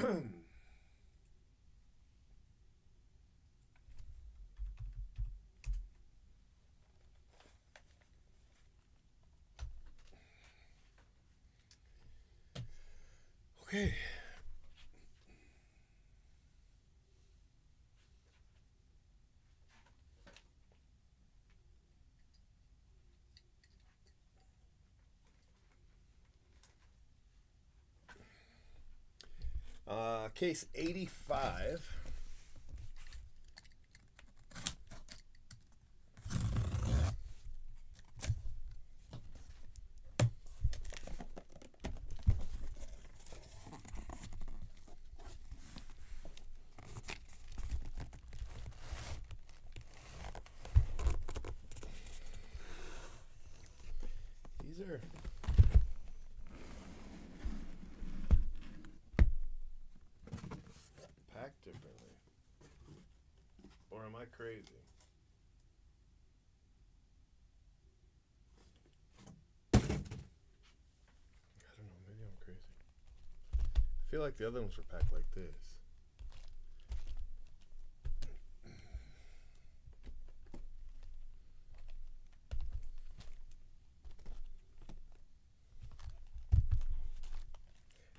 Okay. Case 85. These are packed differently. Or am I crazy? I don't know, maybe I'm crazy. I feel like the other ones were packed like this.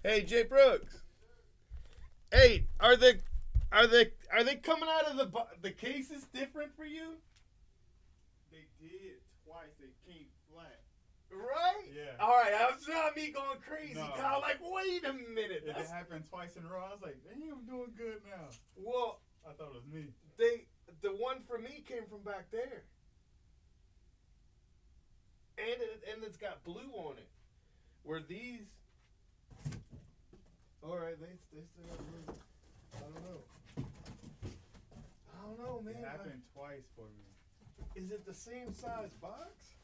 Hey, Jay Brooks. Hey, are they coming out of the cases different for you? They did twice. They came flat. Right? Yeah. All right, that's not me going crazy. No. Kyle, like, wait a minute. It happened twice in a row. I was like, dang, I'm doing good now. Well, I thought it was me. the one for me came from back there, and it's got blue on it. Where these, all right, they still got blue. I don't know, man. It happened twice for me. Is it the same size box?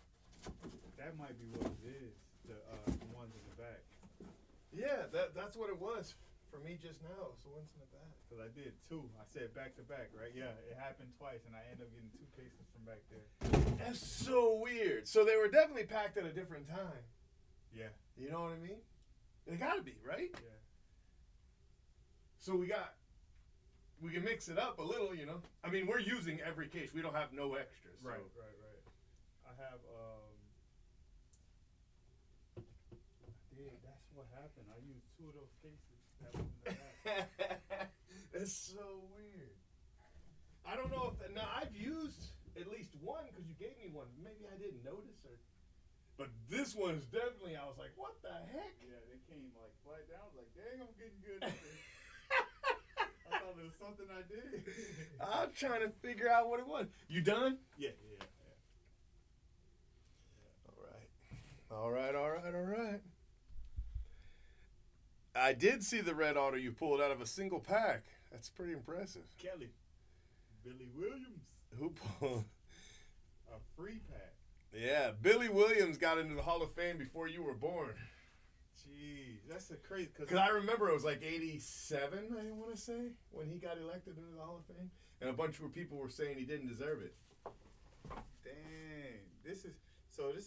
That might be what it is. The ones in the back. Yeah, that's what it was for me just now. So one's in the back. Because I did two. I said back to back, right? Yeah, it happened twice, and I ended up getting two cases from back there. That's so weird. So they were definitely packed at a different time. Yeah. You know what I mean? They gotta be, right? Yeah. So we can mix it up a little, you know. I mean, we're using every case. We don't have no extras. So. Right. I have that's what happened. I used two of those cases that was in the back. That's so weird. I don't know if now I've used at least one because you gave me one. Maybe I didn't notice or. But this one's definitely. I was like, what the heck? Yeah, they came like flat down. I was like, dang, I'm getting good at this. I thought it was something I did. I'm trying to figure out what it was. You done? Yeah. All right. I did see the red auto you pulled out of a single pack. That's pretty impressive. Kelly. Billy Williams. Who pulled? A free pack. Yeah, Billy Williams got into the Hall of Fame before you were born. Jeez, that's a crazy. Because I remember it was like 87, I want to say, when he got elected into the Hall of Fame. And a bunch of people were saying he didn't deserve it. Dang. This is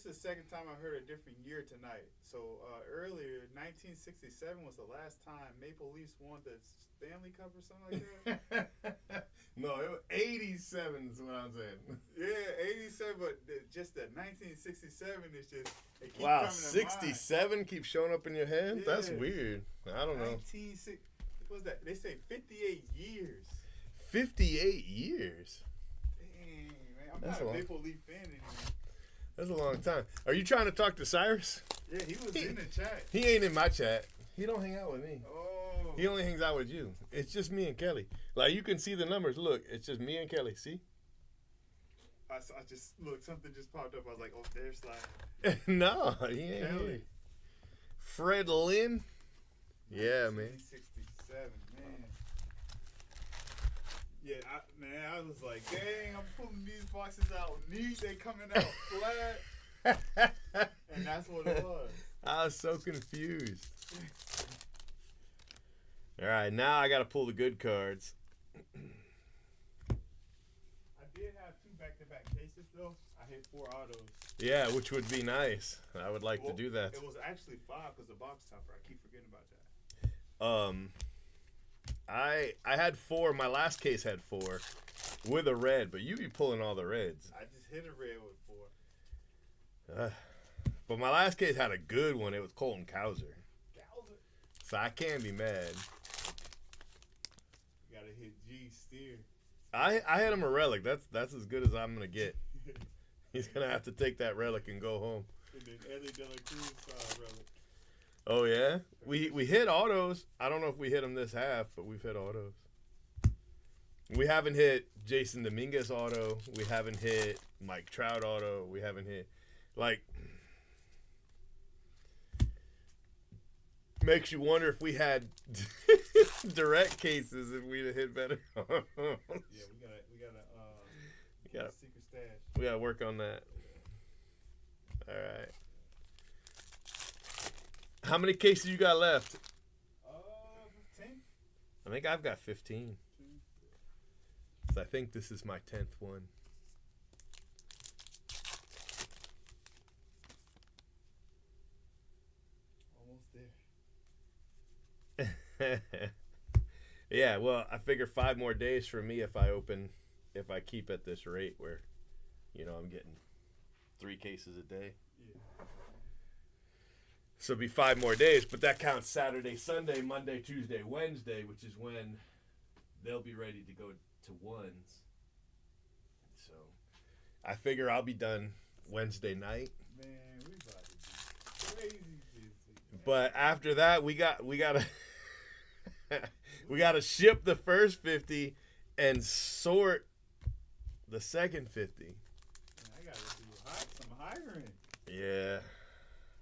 the second time I heard a different year tonight. So earlier, 1967 was the last time Maple Leafs won the Stanley Cup or something like that. No, it was 87 is what I'm saying. Yeah, 87, but just that 1967 is just, it keeps wow, coming to 67 mind. Keeps showing up in your head? Yes. That's weird. I don't know. What was that? They say 58 years. 58 years? Dang, man. I'm That's not a a long- Maple Leaf fan anymore. That's a long time. Are you trying to talk to Cyrus? Yeah, he was in the chat. He ain't in my chat. He don't hang out with me. Oh. He only hangs out with you. It's just me and Kelly. Like, you can see the numbers. Look, it's just me and Kelly. See? I just, look, something just popped up. I was like, oh, there's like. No, he ain't Kelly. here. Fred Lynn? Yeah, man. 1967, man. Yeah, I was like, dang, I'm pulling these boxes out neat. They coming out flat. And that's what it was. I was so confused. All right, now I got to pull the good cards. I did have two back-to-back cases, though. I hit 4 autos. Yeah, which would be nice. I would like to do that. It was actually 5 because the box topper. I keep forgetting about that. I had 4. My last case had 4 with a red, but you be pulling all the reds. I just hit a red with 4. But my last case had a good one. It was Colton Cowser. Gowser. So I can't be mad. You gotta hit G steer. I had him a relic. That's as good as I'm gonna get. He's gonna have to take that relic and go home. And then Ellie De La Cruz relic. Oh yeah, we hit autos. I don't know if we hit them this half, but we've hit autos. We haven't hit Jason Dominguez auto. We haven't hit Mike Trout auto. We haven't hit like. Makes you wonder if we had direct cases if we'd have hit better. Yeah, we gotta secret stash. We gotta work on that. All right. How many cases you got left? 10. I think I've got 15. So I think this is my 10th one. Almost there. Yeah, well, I figure 5 more days for me if I keep at this rate where, I'm getting 3 cases a day. Yeah. So it'll be 5 more days, but that counts Saturday, Sunday, Monday, Tuesday, Wednesday, which is when they'll be ready to go to ones. So I figure I'll be done Wednesday night. Man, we about to be crazy busy. But after that, we gotta we gotta ship the first 50 and sort the second 50. Man, I gotta do some hiring.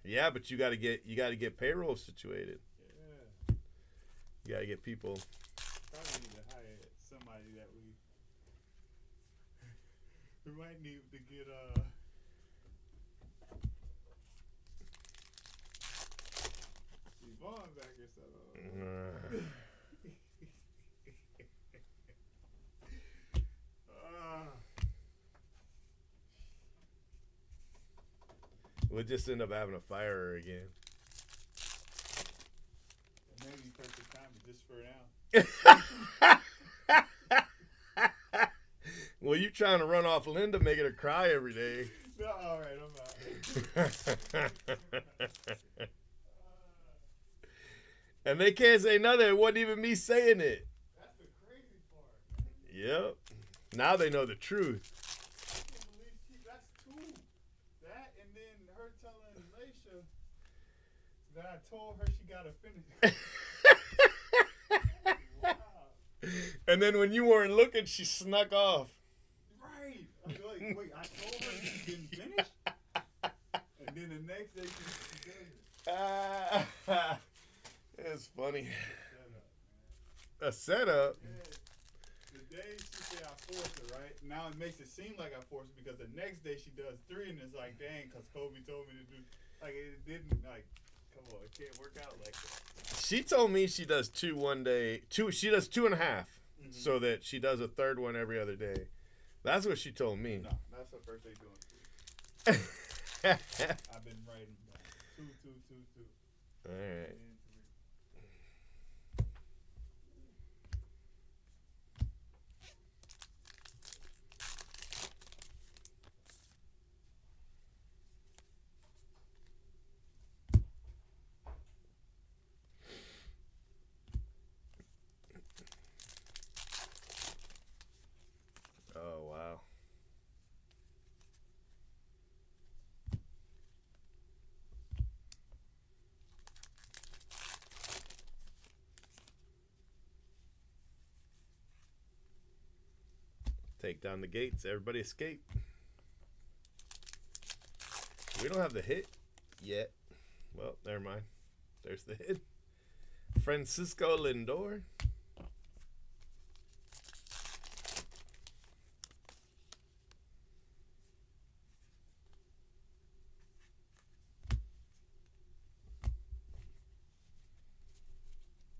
Yeah, but you gotta get payroll situated. Yeah. You gotta get people. Probably need to hire somebody that we might need to get Vaughn back or something. We'll just end up having to fire her again. Maybe perfect time to just for now. Well, you trying to run off Linda, making her cry every day. No, all right, I'm out. And they can't say nothing. It wasn't even me saying it. That's the crazy part. Yep. Now they know the truth. I can't believe that's 2. That and then her telling Laisha that I told her she gotta finish. Wow. And then when you weren't looking, she snuck off. Right. I'm like, wait, I told her she didn't finish? And then the next day she does it. It's funny. Shut up, man. A setup. Yeah. The day she said I forced her, right? Now it makes it seem like I forced her because the next day she does 3 and it's like, dang, because Kobe told me to do. Like, it didn't, like, come on, it can't work out like that. She told me she does 2 one day. She does 2.5, so that she does a third one every other day. That's what she told me. No, that's her first day doing 3. I've been writing down 2. All right. And 3. Oh, wow. Take down the gates. Everybody escape. We don't have the hit yet. Well, never mind. There's the hit. Francisco Lindor.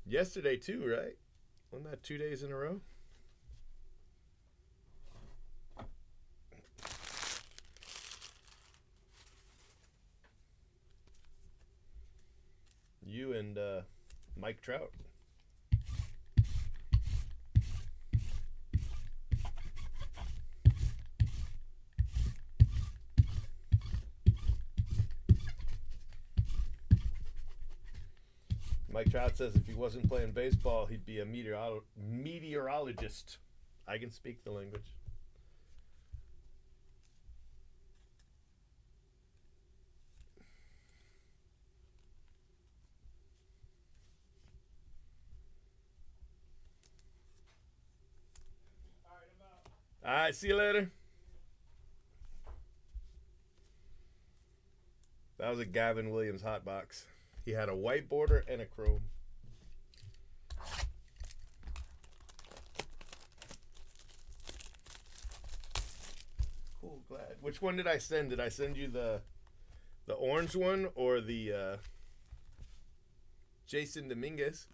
Yesterday too, right? Wasn't that 2 days in a row? You and Mike Trout. Mike Trout says if he wasn't playing baseball, he'd be a meteorologist. I can speak the language. All right, see you later. That was a Gavin Williams hot box. He had a white border and a chrome. Cool, glad. Which one did I send? Did I send you the orange one or the Jason Dominguez?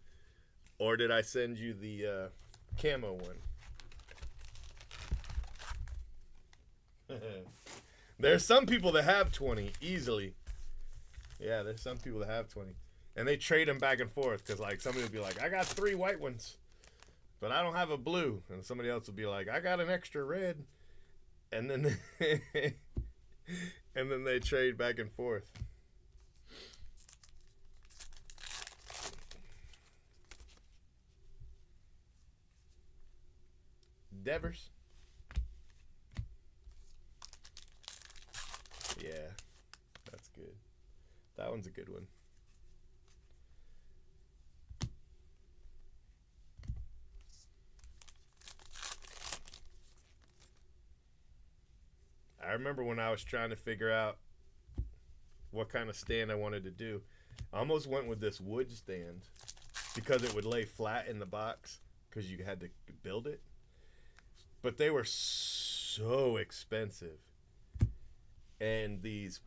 Or did I send you the camo one? There's some people that have 20 easily. Yeah, there's some people that have 20. And they trade them back and forth because, like, somebody will be like, I got 3 white ones, but I don't have a blue. And somebody else will be like, I got an extra red. And then and then they trade back and forth. Devers. Yeah, that's good. That one's a good one. I remember when I was trying to figure out what kind of stand I wanted to do. I almost went with this wood stand because it would lay flat in the box because you had to build it. But they were so expensive. And these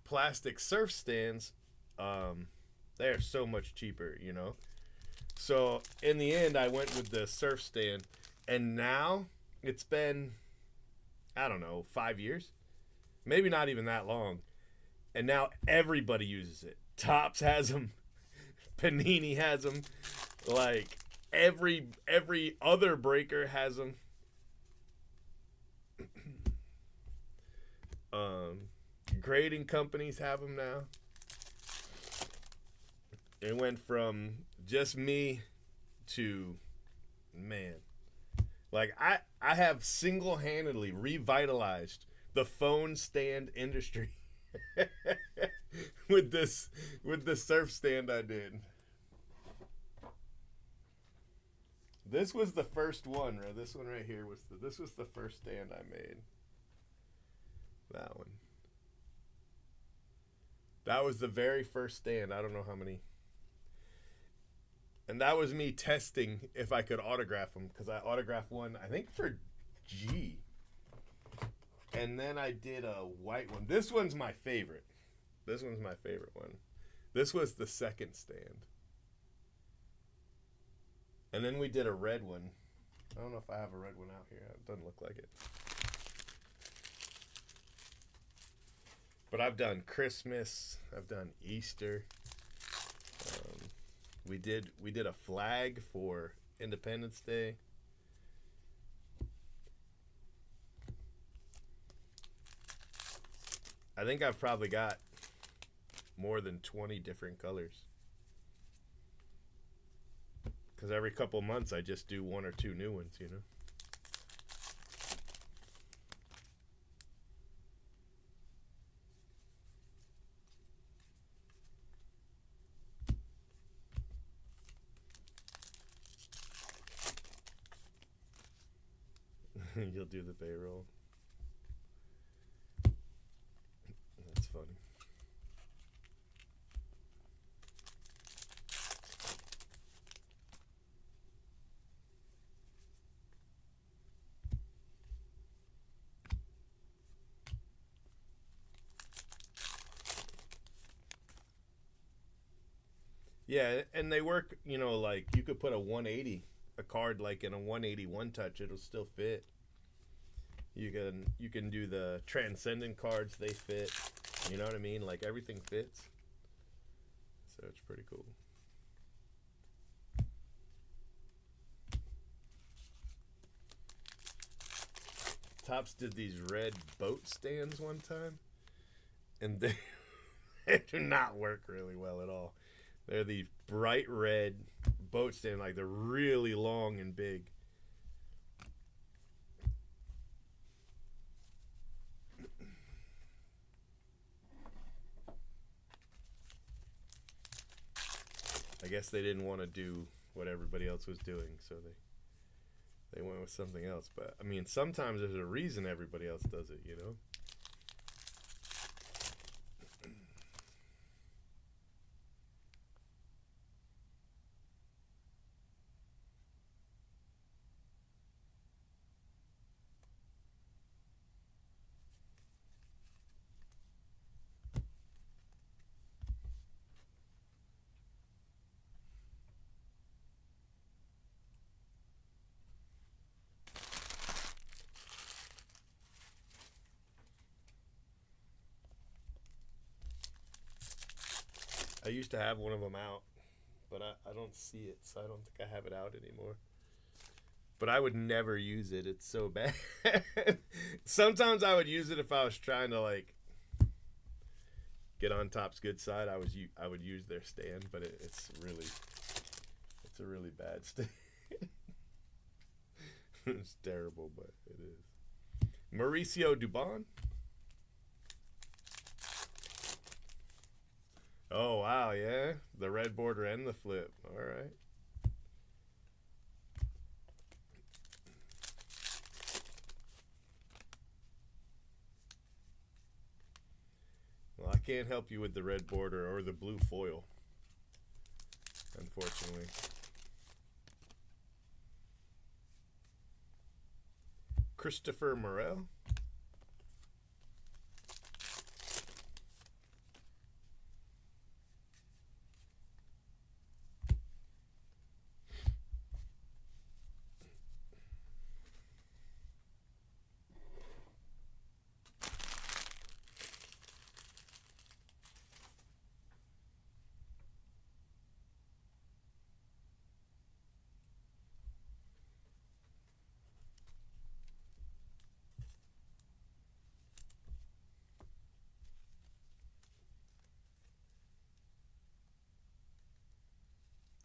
plastic surf stands, they are so much cheaper, you know? So in the end, I went with the surf stand. And now it's been, I don't know, 5 years? Maybe not even that long. And now everybody uses it. Topps has them. Panini has them. Like, every other breaker has them. Grading companies have them now. It went from just me to, man, like I have single-handedly revitalized the phone stand industry with the surf stand I did. This was the first one, right? This one right here was the first stand I made. That one. That was the very first stand. I don't know how many. And that was me testing if I could autograph them because I autographed one, I think, for G. And then I did a white one. This one's my favorite. This one's my favorite one. This was the second stand. And then we did a red one. I don't know if I have a red one out here. It doesn't look like it. But I've done Christmas. I've done Easter. We did a flag for Independence Day. I think I've probably got more than 20 different colors. Because every couple months I just do 1 or 2 new ones, you know? You'll do the payroll. That's funny. Yeah, and they work, you know, like you could put a 180, a card like in a 180 one touch, it'll still fit. You can do the transcendent cards, they fit. You know what I mean? Like everything fits. So it's pretty cool. Topps did these red boat stands one time, and they do not work really well at all. They're the bright red boat stand, like they're really long and big. I guess they didn't want to do what everybody else was doing, so they went with something else. But I mean, sometimes there's a reason everybody else does it, you know? I used to have one of them out, but I don't see it, so I don't think I have it out anymore. But I would never use it. It's so bad. Sometimes I would use it if I was trying to like get on Top's good side. I would use their stand, but it's a really bad stand. It's terrible, but it is. Mauricio Dubon. Oh, wow, yeah. The red border and the flip. All right. Well, I can't help you with the red border or the blue foil, unfortunately. Christopher Morel.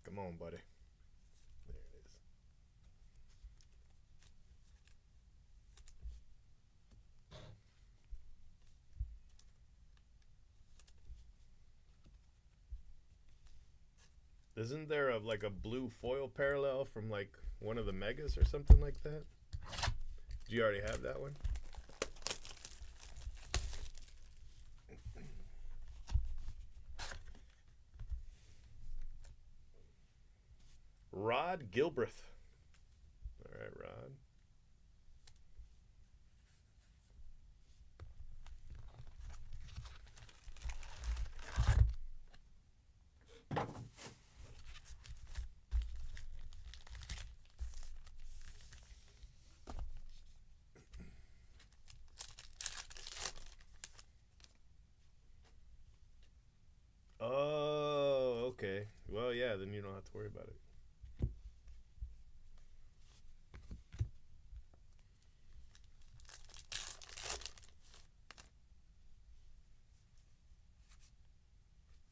Come on, buddy. There it is. Isn't there like a blue foil parallel from like one of the megas or something like that? Do you already have that one? Rod Gilbreth. All right, Rod. Oh, okay. Well, yeah, then you don't have to worry about it.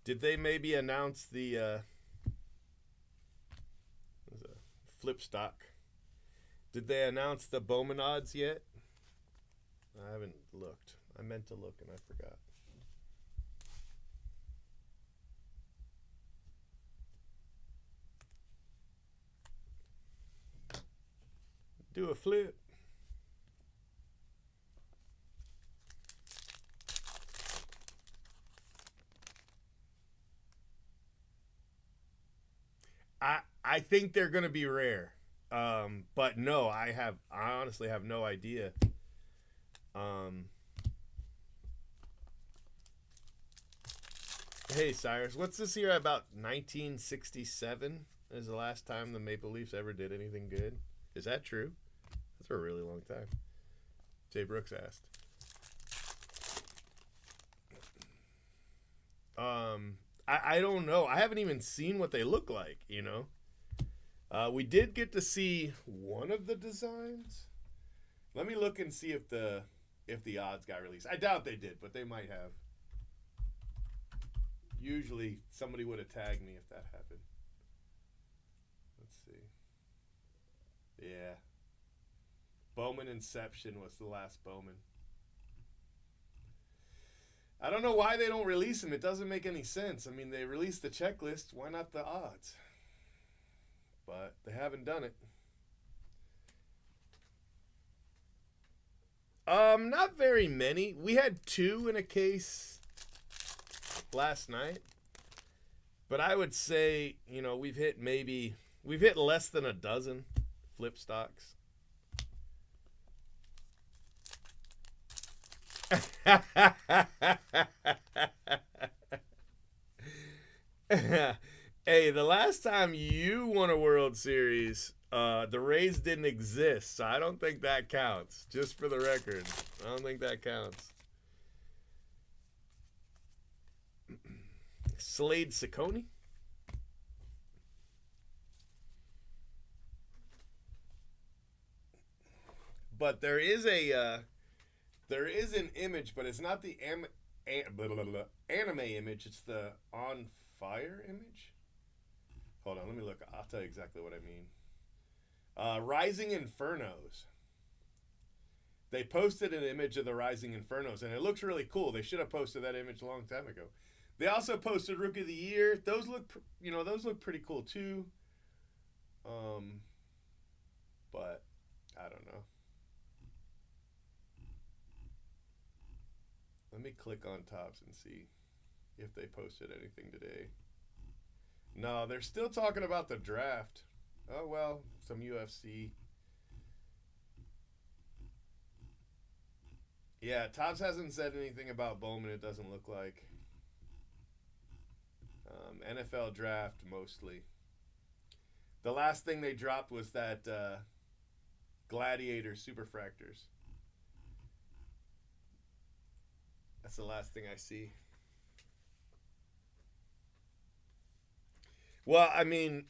Did they maybe announce the flip stock? Did they announce the Bowman odds yet? I haven't looked. I meant to look and I forgot. Do a flip. I think they're going to be rare. But no, I honestly have no idea. Hey Cyrus, what's this year about 1967 is the last time the Maple Leafs ever did anything good? Is that true? That's a really long time. Jay Brooks asked. I don't know. I haven't even seen what they look like, you know. We did get to see one of the designs. Let me look and see if the odds got released. I doubt they did, but they might have. Usually somebody would have tagged me if that happened. Let's see. Yeah. Bowman Inception was the last Bowman. I don't know why they don't release them. It doesn't make any sense. I mean, they released the checklist. Why not the odds? But they haven't done it. Not very many. We had 2 in a case last night. But I would say, we've hit less than a dozen flip stocks. Hey, the last time you won a World Series, the Rays didn't exist, so I don't think that counts. Just for the record, I don't think that counts. Slade Ciccone. But there is an image, but it's not the anime image. It's the On Fire image. Hold on, let me look. I'll tell you exactly what I mean. Rising Infernos. They posted an image of the Rising Infernos, and it looks really cool. They should have posted that image a long time ago. They also posted Rookie of the Year. Those look pretty cool too. But I don't know. Let me click on Topps and see if they posted anything today. No, they're still talking about the draft. Oh, well, some UFC. Yeah, Topps hasn't said anything about Bowman, it doesn't look like. NFL draft, mostly. The last thing they dropped was that Gladiator Superfractors. That's the last thing I see. Well, I mean,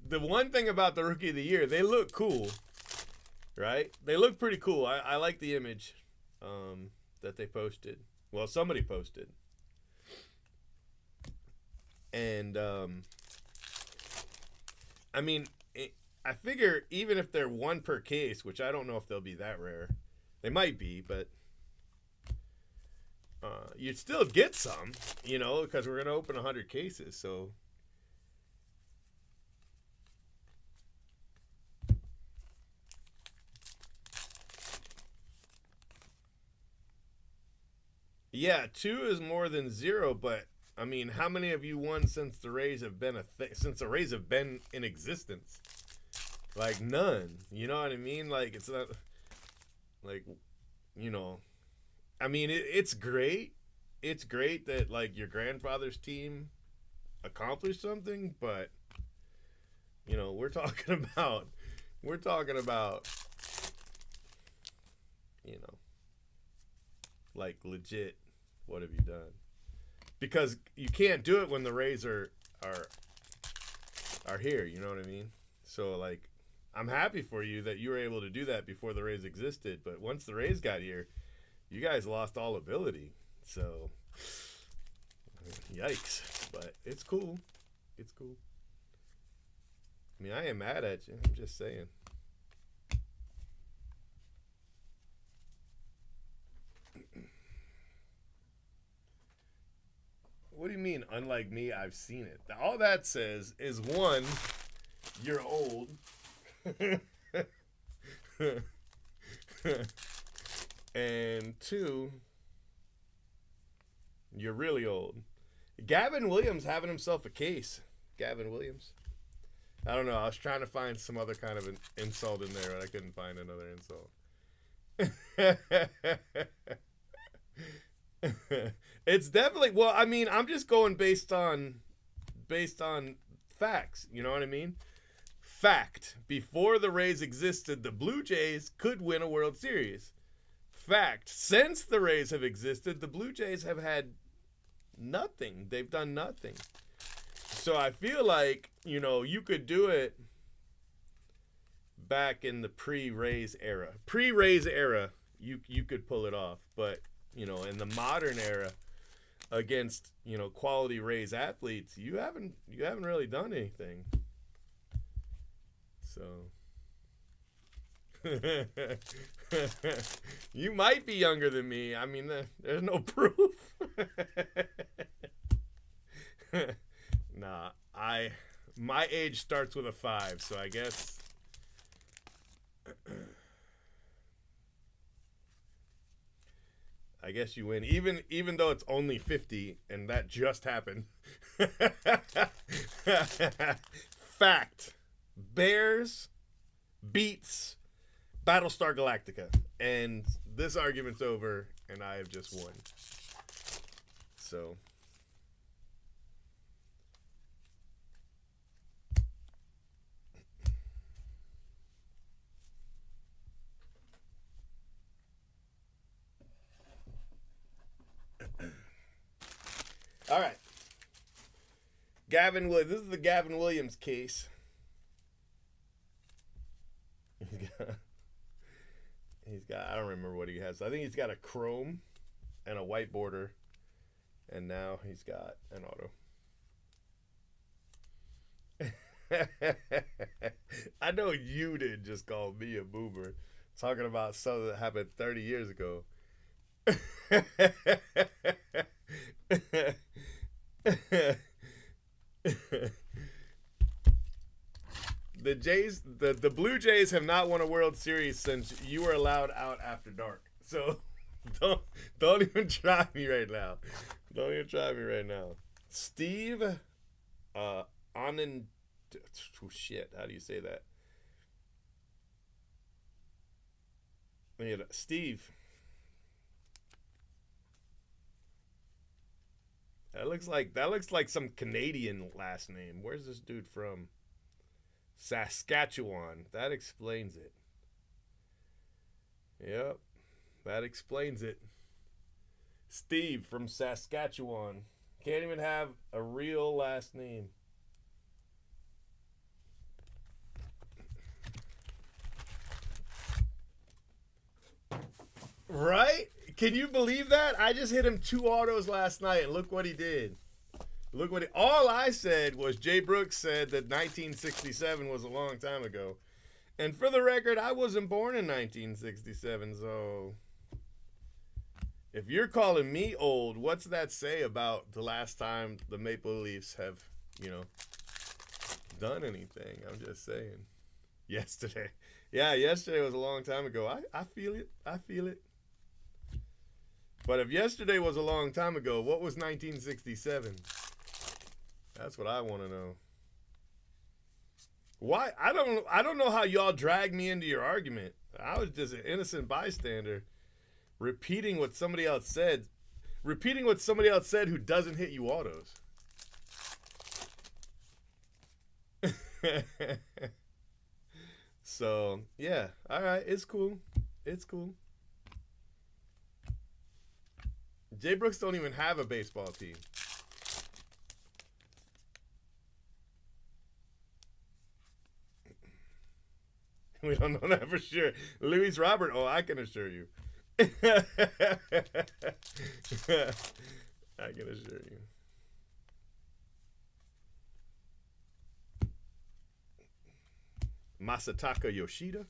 the one thing about the Rookie of the Year, they look cool, right? They look pretty cool. I like the image that they posted. Well, somebody posted. And, I mean, I figure even if they're 1 per case, which I don't know if they'll be that rare. They might be, but you'd still get some, because we're going to open 100 cases, so... Yeah, 2 is more than 0, but I mean, how many of you won since the Rays have been in existence? Like none. You know what I mean? Like it's not like I mean, it's great. It's great that like your grandfather's team accomplished something, but we're talking about like legit, what have you done? Because you can't do it when the Rays are here, you know what I mean? So like I'm happy for you that you were able to do that before the Rays existed, but once the Rays got here, you guys lost all ability. So yikes. But it's cool. It's cool. I mean, I ain't mad at you. I'm just saying. What do you mean, unlike me, I've seen it? All that says is 1, you're old. And 2, you're really old. Gavin Williams having himself a case. Gavin Williams. I don't know. I was trying to find some other kind of an insult in there, but I couldn't find another insult. It's definitely, well, I mean, I'm just going based on facts. You know what I mean? Fact. Before the Rays existed, the Blue Jays could win a World Series. Fact. Since the Rays have existed, the Blue Jays have had nothing. They've done nothing. So I feel like, you could do it back in the pre-Rays era. Pre-Rays era, you could pull it off. But, in the modern era, against, you know, quality Rays athletes, you haven't really done anything. So you might be younger than me. I mean, there's no proof. Nah, my age starts with a 5, so I guess you win, even though it's only 50 and that just happened. Fact: Bears beats Battlestar Galactica, and this argument's over, and I have just won. So all right. This is the Gavin Williams case. He's got, I don't remember what he has. I think he's got a chrome and a white border, and now he's got an auto. I know you didn't just call me a boomer talking about something that happened 30 years ago. The Blue Jays have not won a World Series since you were allowed out after dark. So don't even try me right now. Don't even try me right now. Steve Anand, shit, how do you say that? Steve. That looks like some Canadian last name. Where's this dude from? Saskatchewan. That explains it. Yep. That explains it. Steve from Saskatchewan. Can't even have a real last name. Right? Can you believe that? I just hit him 2 autos last night, and look what he did. All I said was Jay Brooks said that 1967 was a long time ago. And for the record, I wasn't born in 1967, so if you're calling me old, what's that say about the last time the Maple Leafs have, done anything? I'm just saying. Yesterday. Yeah, yesterday was a long time ago. I feel it. But if yesterday was a long time ago, what was 1967? That's what I want to know. Why? I don't know how y'all dragged me into your argument. I was just an innocent bystander, repeating what somebody else said who doesn't hit you autos. So, yeah. All right. It's cool. Jay Brooks don't even have a baseball team. We don't know that for sure. Luis Robert, I can assure you. I can assure you. Masataka Yoshida.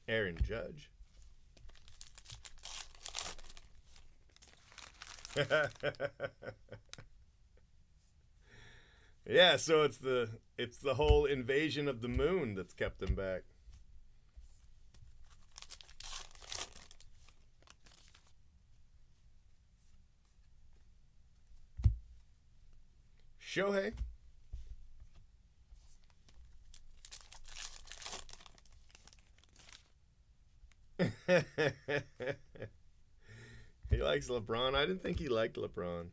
Aaron Judge. Yeah, so it's the whole invasion of the moon that's kept him back. Shohei. He likes LeBron. I didn't think he liked LeBron.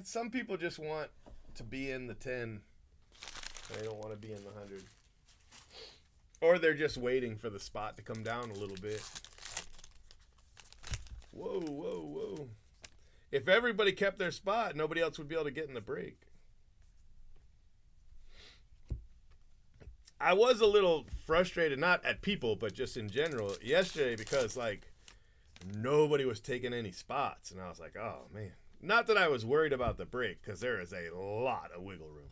Some people just want to be in the 10. They don't want to be in the 100. Or they're just waiting for the spot to come down a little bit. Whoa. If everybody kept their spot, nobody else would be able to get in the break. I was a little frustrated, not at people, but just in general yesterday because, like, nobody was taking any spots. And I was like, oh, man. Not that I was worried about the break because there is a lot of wiggle room.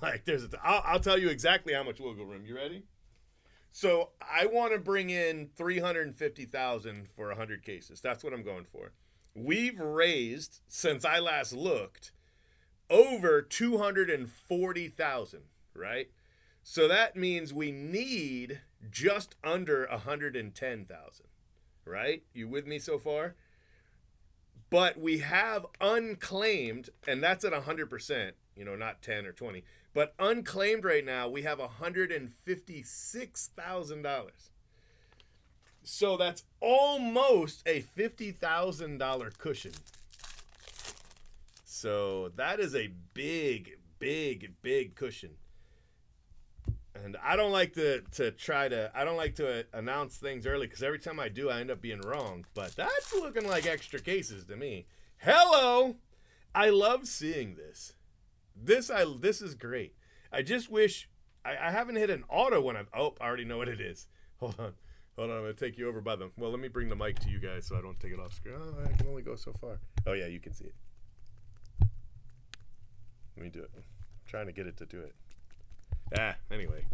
Like, I'll tell you exactly how much wiggle room. You ready? So I want to bring in 350,000 for 100 cases. That's what I'm going for. We've raised, since I last looked, over 240,000, right? So that means we need just under 110,000, right? You with me so far? But we have unclaimed, and that's at 100%, not 10 or 20. But unclaimed right now, we have $156,000. So that's almost a $50,000 cushion. So that is a big, big, big cushion. And I don't like to announce things early because every time I do, I end up being wrong. But that's looking like extra cases to me. Hello! I love seeing this. This is great. I just wish I haven't hit an auto when I already know what it is. Hold on. I'm going to take you over by them. Well, let me bring the mic to you guys so I don't take it off screen. Oh, I can only go so far. Oh, yeah, you can see it. Let me do it. I'm trying to get it to do it. Anyway.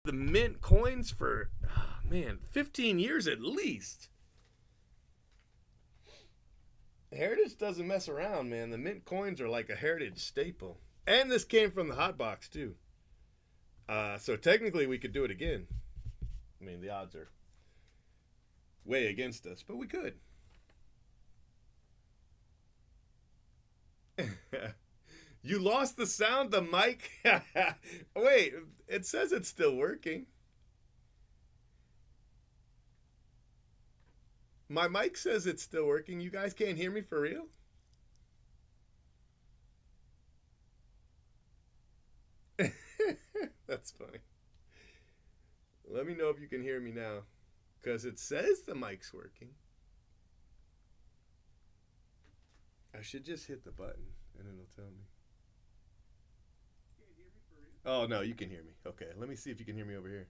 The mint coins for, 15 years at least. Heritage doesn't mess around, man. The mint coins are like a Heritage staple. And this came from the hot box, too. So technically we could do it again. I mean, the odds are way against us, but we could. You lost the sound, the mic? Wait, it says it's still working. My mic says it's still working. You guys can't hear me for real? That's funny. Let me know if you can hear me now. Because it says the mic's working. I should just hit the button and it'll tell me. Oh, no, you can hear me. Okay, let me see if you can hear me over here.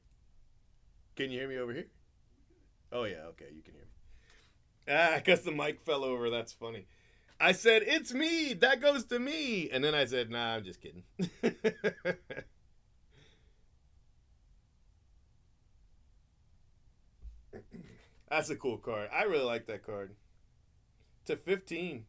Can you hear me over here? Oh, yeah, okay, you can hear me. I guess the mic fell over. That's funny. I said, it's me. That goes to me. And then I said, nah, I'm just kidding. That's a cool card. I really like that card. To 15.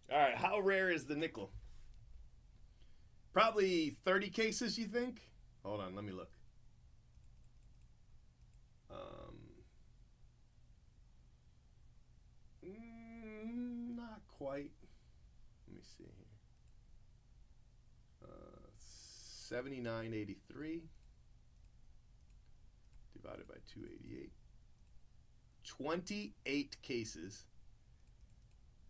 All right, how rare is the nickel? Probably 30 cases, you think? Hold on, let me look. Not quite. Let me see here. 79.83 divided by 288. 28 cases.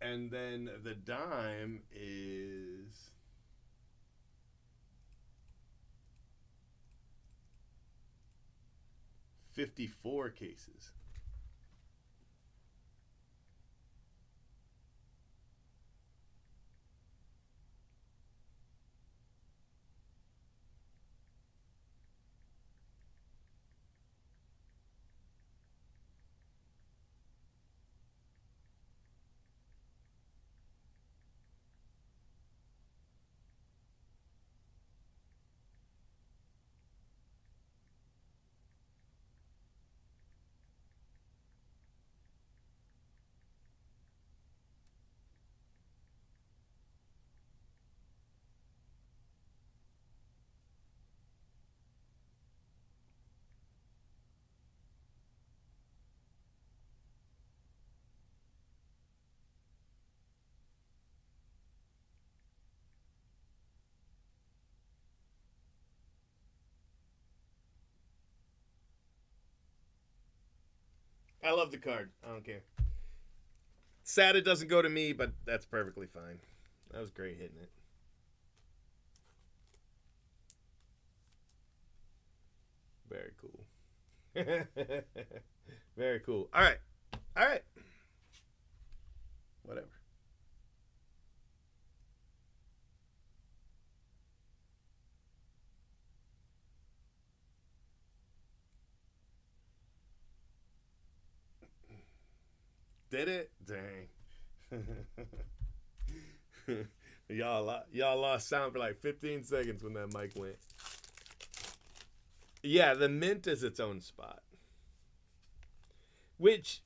And then the dime is 54 cases. I love the card. I don't care. Sad it doesn't go to me, but that's perfectly fine. That was great hitting it. Very cool. Very cool. All right. All right. Whatever. Did it? Dang. y'all lost sound for like 15 seconds when that mic went. Yeah, the mint is its own spot. Which,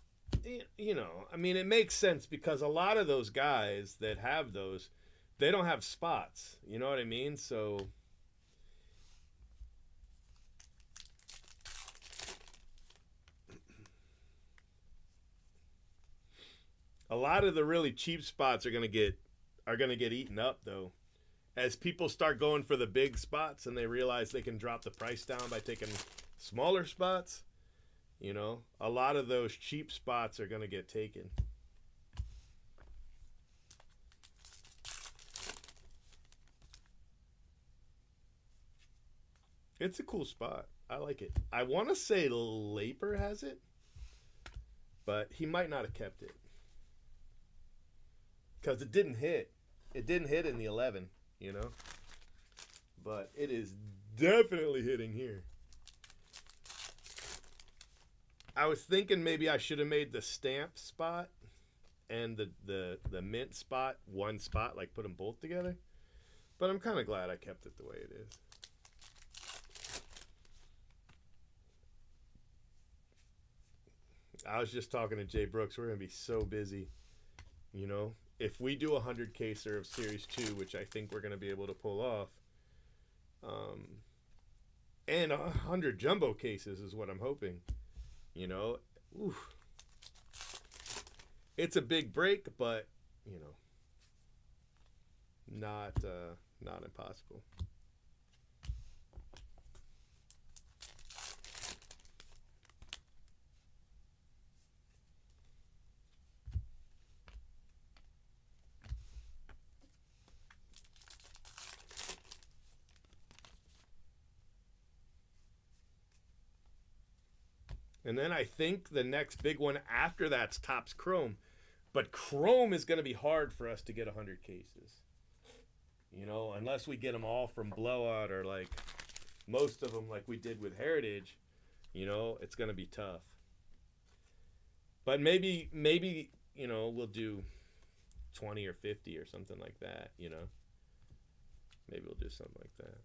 you know, I mean, it makes sense because a lot of those guys that have those, they don't have spots. You know what I mean? So a lot of the really cheap spots are gonna get eaten up though. As people start going for the big spots and they realize they can drop the price down by taking smaller spots, you know, a lot of those cheap spots are gonna get taken. It's a cool spot. I like it. I want to say Laper has it, but he might not have kept it. Because it didn't hit. It didn't hit in the 11, you know? But it is definitely hitting here. I was thinking maybe I should have made the stamp spot and the mint spot one spot, like put them both together. But I'm kind of glad I kept it the way it is. I was just talking to Jay Brooks. We're going to be so busy, you know? If we do 100 caser of Series 2, which I think we're going to be able to pull off, and 100 jumbo cases is what I'm hoping, you know, oof. It's a big break, but, you know, not impossible. And then I think the next big one after that's Topps Chrome. But Chrome is going to be hard for us to get 100 cases. You know, unless we get them all from Blowout or like most of them like we did with Heritage, you know, it's going to be tough. But maybe, you know, we'll do 20 or 50 or something like that, you know. Maybe we'll do something like that.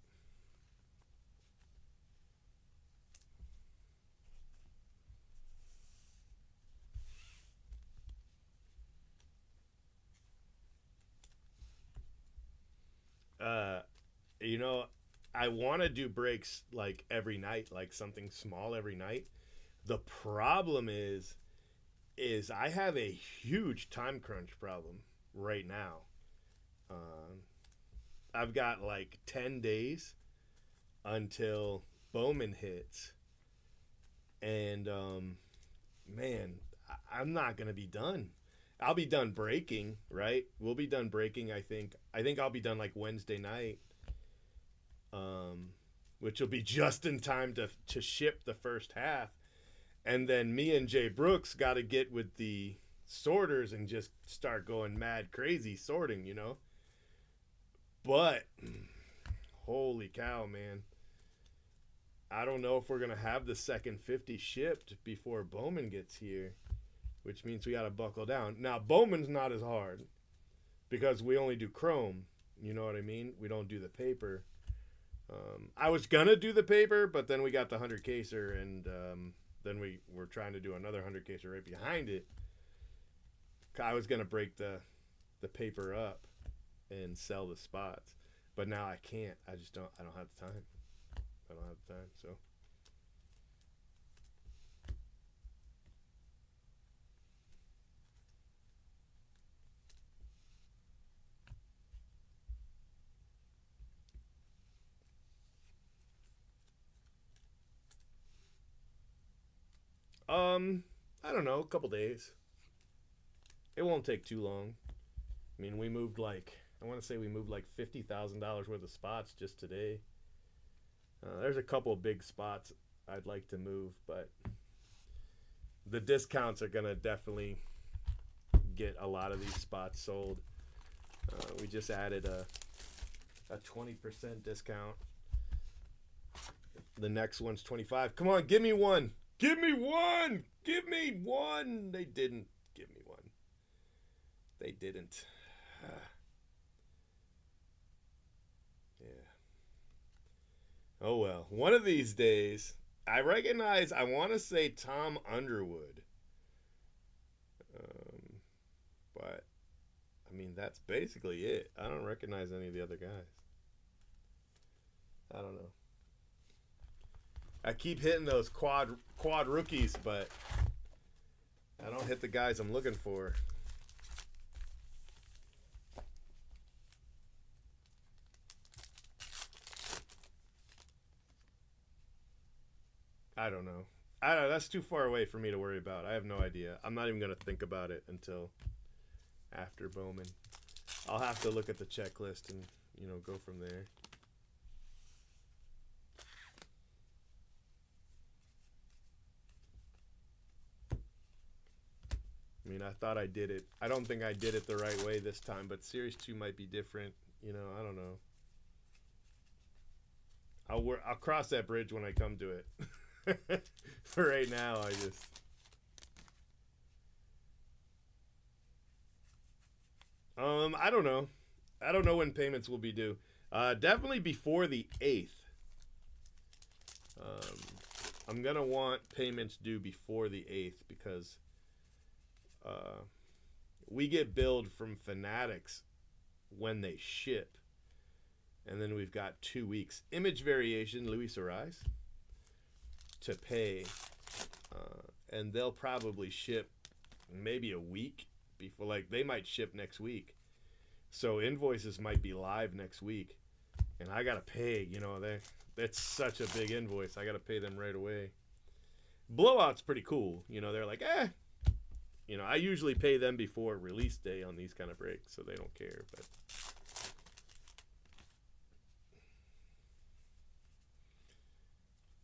You know, I want to do breaks like every night, like something small every night. The problem is I have a huge time crunch problem right now. I've got like 10 days until Bowman hits. And man, I'm not gonna be done. I'll be done breaking, right? We'll be done breaking. I think I'll be done like Wednesday night, which will be just in time to ship the first half. And then me and Jay Brooks got to get with the sorters and just start going mad crazy sorting, you know. But holy cow, man. I don't know if we're going to have the second 50 shipped before Bowman gets here, which means we got to buckle down. Now, Bowman's not as hard because we only do chrome. You know what I mean? We don't do the paper. I was going to do the paper, but then we got the 100 caser, and then we were trying to do another 100 caser right behind it. I was going to break the paper up and sell the spots, but now I can't. I don't have the time. I don't have the time, so. I don't know, a couple days. It won't take too long. I mean, we moved like $50,000 worth of spots just today. There's a couple of big spots I'd like to move, but the discounts are gonna definitely get a lot of these spots sold. We just added a 20% discount. The next one's 25. Come on, give me one. Give me one. Give me one. They didn't give me one. They didn't. Yeah. Oh well. One of these days, I want to say Tom Underwood. But, I mean, that's basically it. I don't recognize any of the other guys. I don't know. I keep hitting those quad rookies, but I don't hit the guys I'm looking for. I don't know. That's too far away for me to worry about. I have no idea. I'm not even going to think about it until after Bowman. I'll have to look at the checklist and, go from there. I mean, I thought I did it. I don't think I did it the right way this time, but Series 2 might be different. I don't know. I'll cross that bridge when I come to it. For right now, I don't know. I don't know when payments will be due. Definitely before the 8th. I'm going to want payments due before the 8th because we get billed from Fanatics when they ship. And then we've got 2 weeks. Image variation, Luis Arise, to pay. And they'll probably ship maybe a week before. Like, they might ship next week. So invoices might be live next week. And I got to pay, that's such a big invoice. I got to pay them right away. Blowout's pretty cool. They're like, I usually pay them before release day on these kind of breaks, so they don't care. But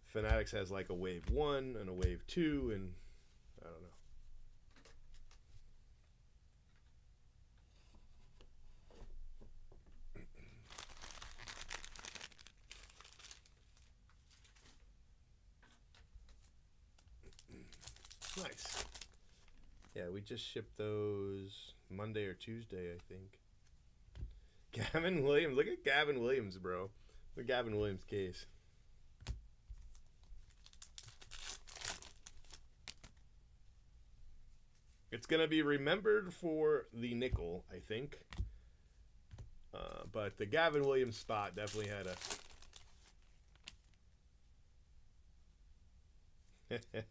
Fanatics has like a wave 1 and a wave 2, and I don't know. Nice. Yeah, we just shipped those Monday or Tuesday, I think. Gavin Williams. Look at Gavin Williams, bro. Look at Gavin Williams' case. It's going to be remembered for the nickel, I think. But the Gavin Williams spot definitely had a...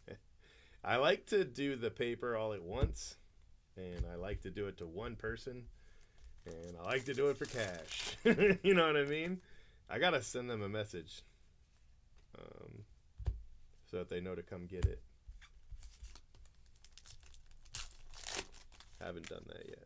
I like to do the paper all at once, and I like to do it to one person, and I like to do it for cash. You know what I mean? I gotta send them a message. so that they know to come get it. Haven't done that yet.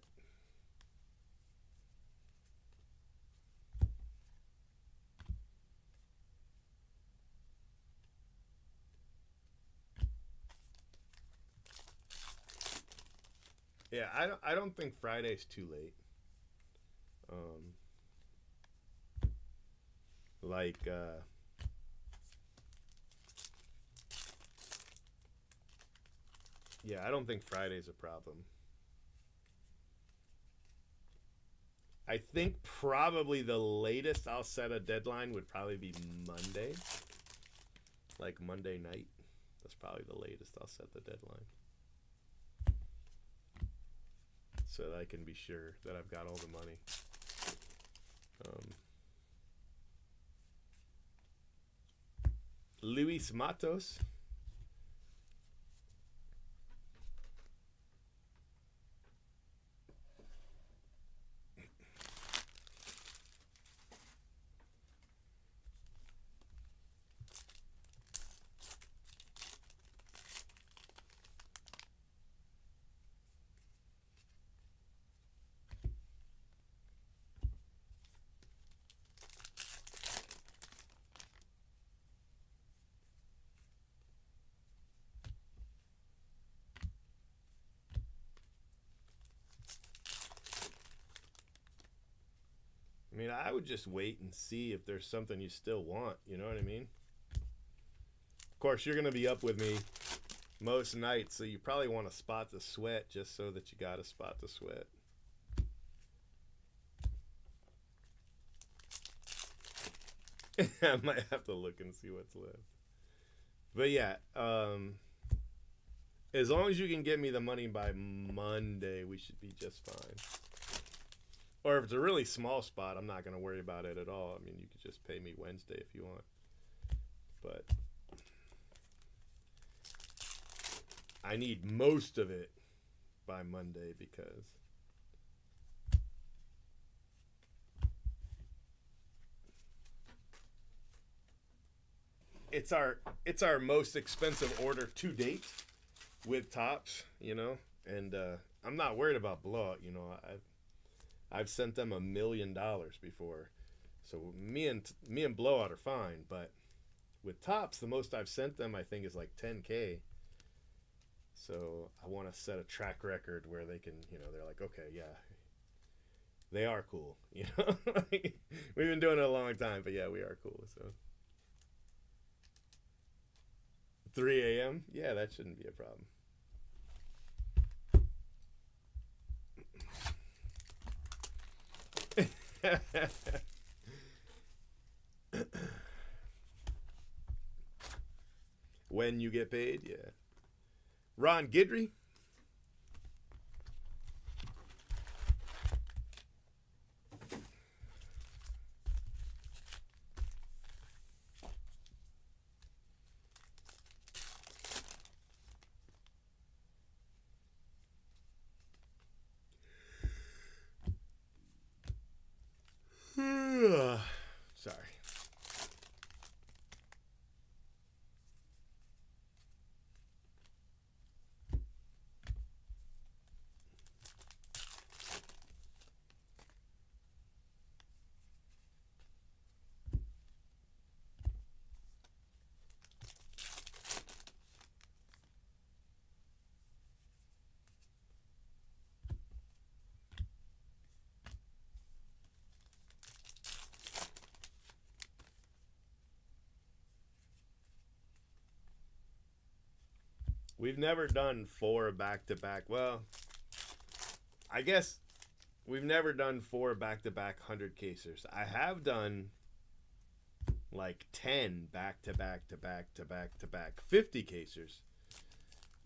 Yeah, I don't think Friday's too late. Like yeah, I don't think Friday's a problem. I think probably the latest I'll set a deadline would probably be Monday. Like Monday night. That's probably the latest I'll set the deadline. So that I can be sure that I've got all the money. Luis Matos. I mean, I would just wait and see if there's something you still want. You know what I mean? Of course, you're going to be up with me most nights, so you probably want to spot the sweat just so that you got to spot the sweat. I might have to look and see what's left. But yeah, as long as you can get me the money by Monday, we should be just fine. Or if it's a really small spot, I'm not going to worry about it at all. I mean, you could just pay me Wednesday if you want. But I need most of it by Monday because it's our most expensive order to date with Topps, you know, and I'm not worried about blowout, you know. I've sent them $1 million before, so me and Blowout are fine. But with Topps, the most I've sent them, I think, is like $10K. So I want to set a track record where they can, you know, they're like, okay, yeah, they are cool. You know, we've been doing it a long time, but yeah, we are cool. So 3 a.m. Yeah, that shouldn't be a problem. When you get paid, yeah. Ron Guidry. Sorry. We've never done 4 back-to-back. Well, I guess we've never done 4 back-to-back 100 casers. I have done like 10 back-to-back 50 casers.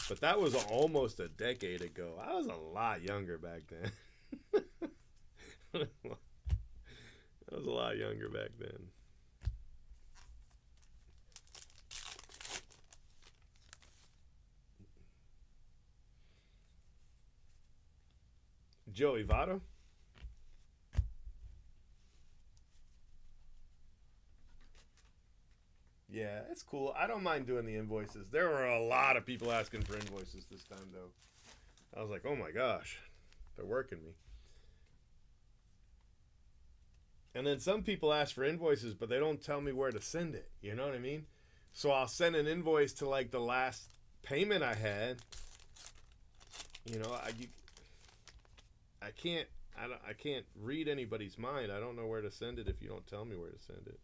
But that was almost a decade ago. I was a lot younger back then. I was a lot younger back then. Joey Votto. Yeah, It's cool. I don't mind doing the invoices. There were a lot of people asking for invoices this time, though. I was like, oh my gosh, they're working me. And then some people ask for invoices, but they don't tell me where to send it. You know what I mean? So I'll send an invoice to like the last payment I had. You know, I can't read anybody's mind. I don't know where to send it if you don't tell me where to send it.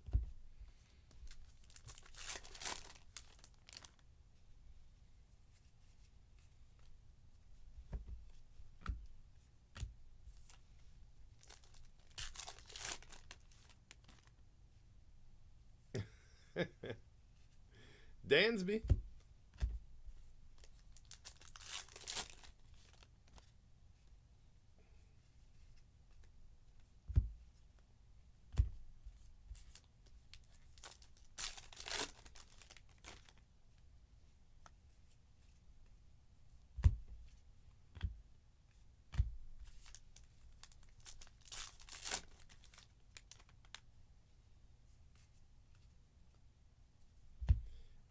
Dansby.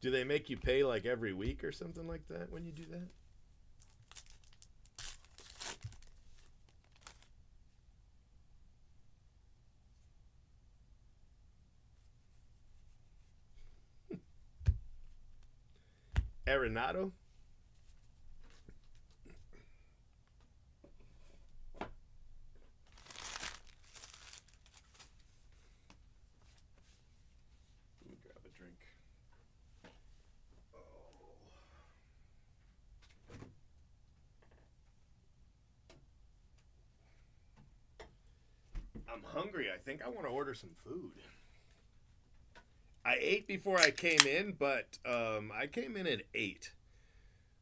Do they make you pay like every week or something like that when you do that? Arenado? Let me grab a drink. I'm hungry. I think I want to order some food. I ate before I came in, but I came in at 8.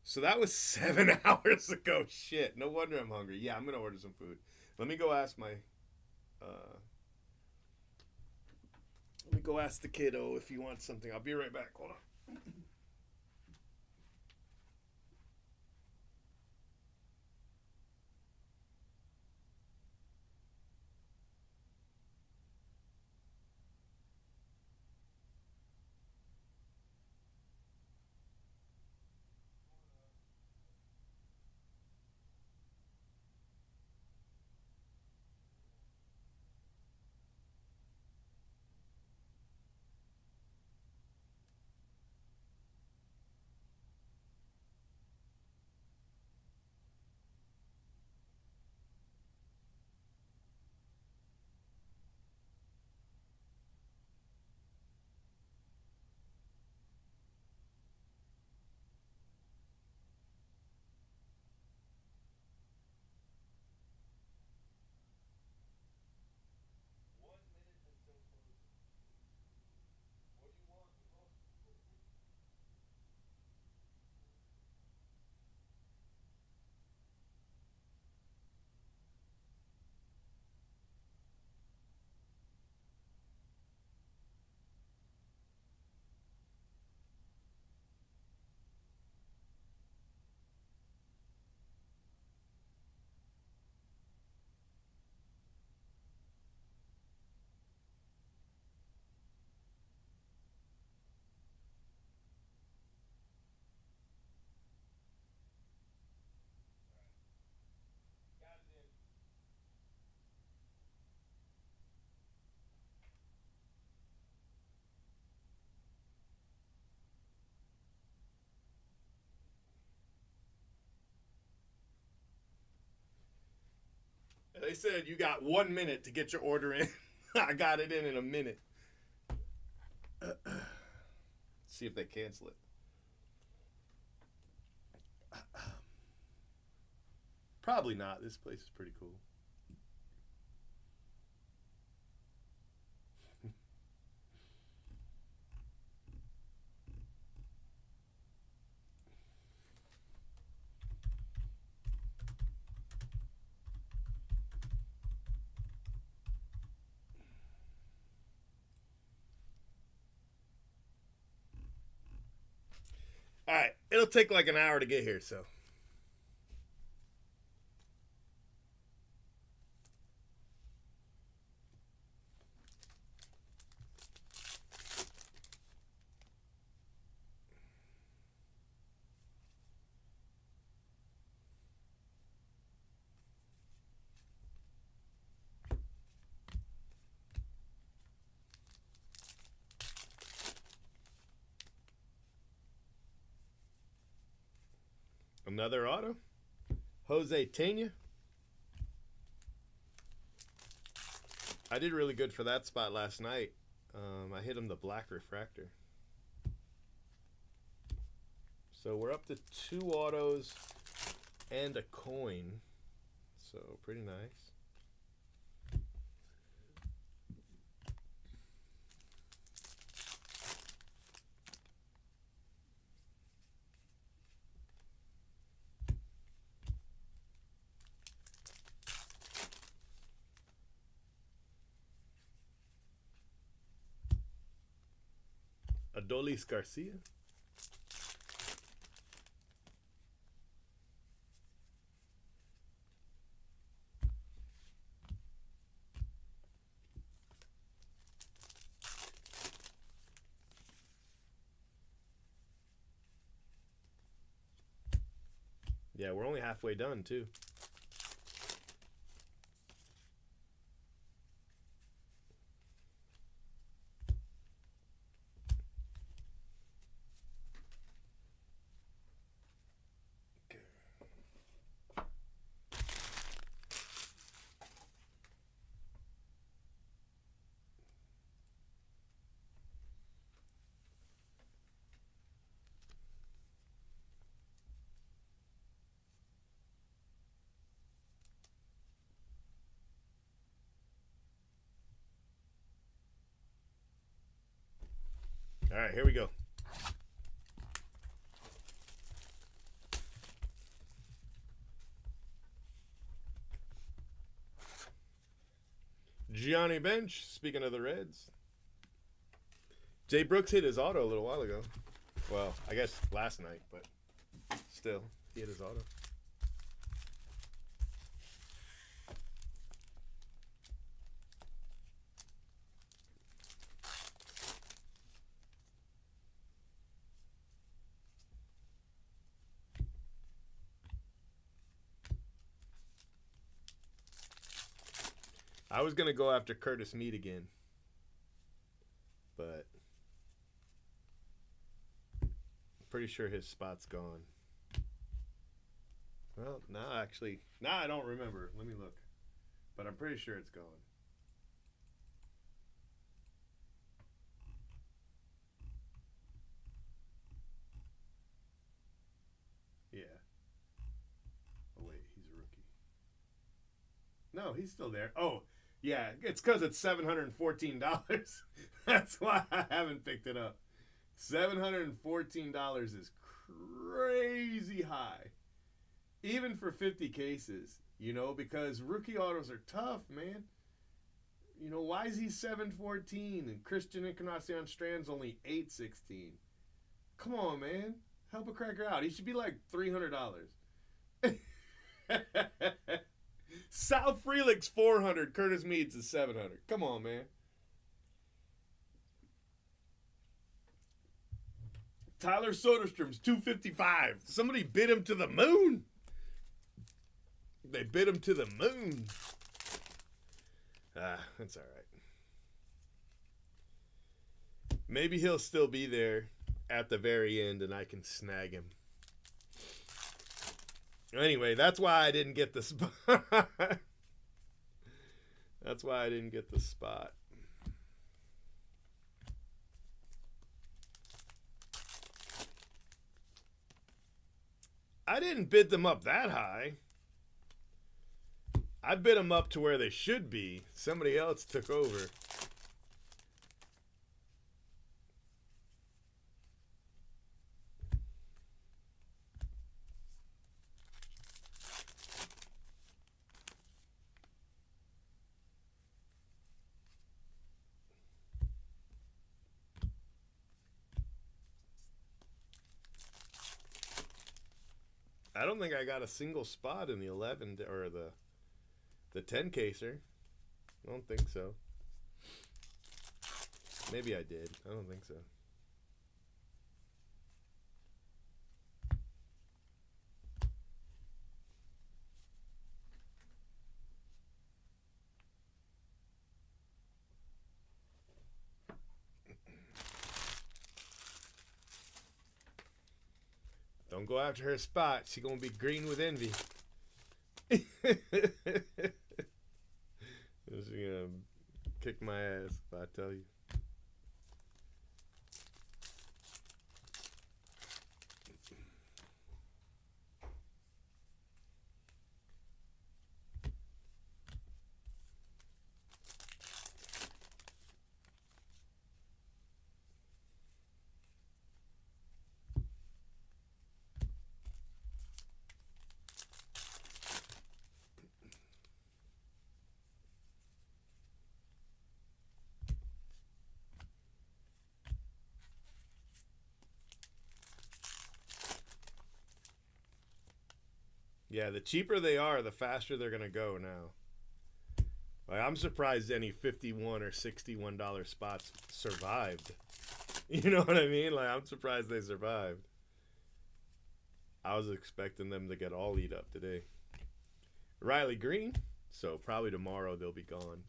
So that was 7 hours ago. Shit. No wonder I'm hungry. Yeah, I'm going to order some food. Let me go ask my... let me go ask the kiddo if he wants something. I'll be right back. Hold on. They said you got 1 minute to get your order in. I got it in a minute. See if they cancel it. Probably not. This place is pretty cool. All right, it'll take like an hour to get here, so. Another auto. Jose Tena. I did really good for that spot last night. I hit him the black refractor. So we're up to 2 autos and a coin. So pretty nice. Adolis Garcia. Yeah, we're only halfway done, too. All right, here we go. Gianni Bench, speaking of the Reds. Jay Brooks hit his auto a little while ago. Well, I guess last night, but still, he hit his auto. I was going to go after Curtis Mead again, but I'm pretty sure his spot's gone. Well, no, actually, I don't remember. Let me look. But I'm pretty sure it's gone. Yeah. Oh, wait, he's a rookie. No, he's still there. Oh, yeah, it's because it's $714. That's why I haven't picked it up. $714 is crazy high. Even for 50 cases, you know, because rookie autos are tough, man. You know, why is he 714 and Christian Encarnacion Strand's only 816? Come on, man. Help a cracker out. He should be like $300. Sal Frelick's 400. Curtis Meads is 700. Come on, man. Tyler Soderstrom's 255. Somebody bid him to the moon. They bid him to the moon. That's all right. Maybe he'll still be there at the very end and I can snag him. Anyway, that's why I didn't get the spot. That's why I didn't get the spot. I didn't bid them up that high. I bid them up to where they should be. Somebody else took over. I don't think I got a single spot in the 11 or the 10 caser. I don't think so. Maybe I did. I don't think so. Don't go after her spot. She gonna be green with envy. She's gonna kick my ass if I tell you. Yeah, the cheaper they are, the faster they're gonna go now. Like, I'm surprised any $51 or $61 spots survived. You know what I mean? Like, I'm surprised they survived. I was expecting them to get all eat up today. Riley Green, so probably tomorrow they'll be gone.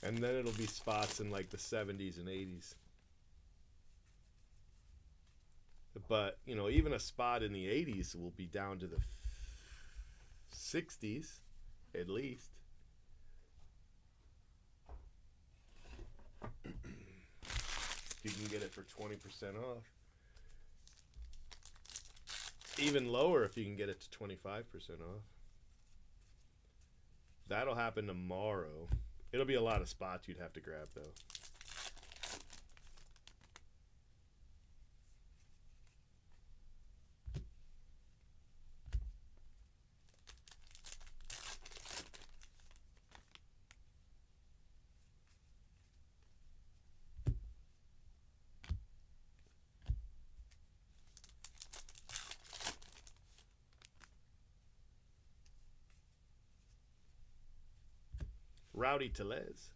And then it'll be spots in like the 70s and 80s. But, you know, even a spot in the 80s will be down to the 60s, at least. You can get it for 20% off. Even lower if you can get it to 25% off. That'll happen tomorrow. It'll be a lot of spots you'd have to grab, though. Rowdy Tellez.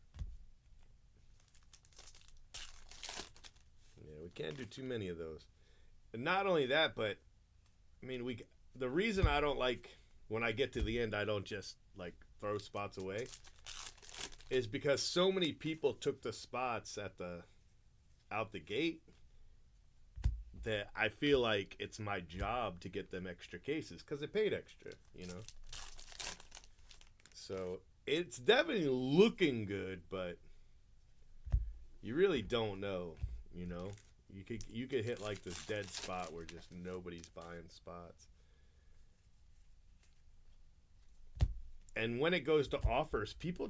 Yeah, we can't do too many of those. And not only that, but I mean, the reason I don't like when I get to the end, I don't just like throw spots away, is because so many people took the spots out the gate that I feel like it's my job to get them extra cases because they paid extra, you know. So it's definitely looking good, but you really don't know, you know. You could hit like this dead spot where just nobody's buying spots. And when it goes to offers, people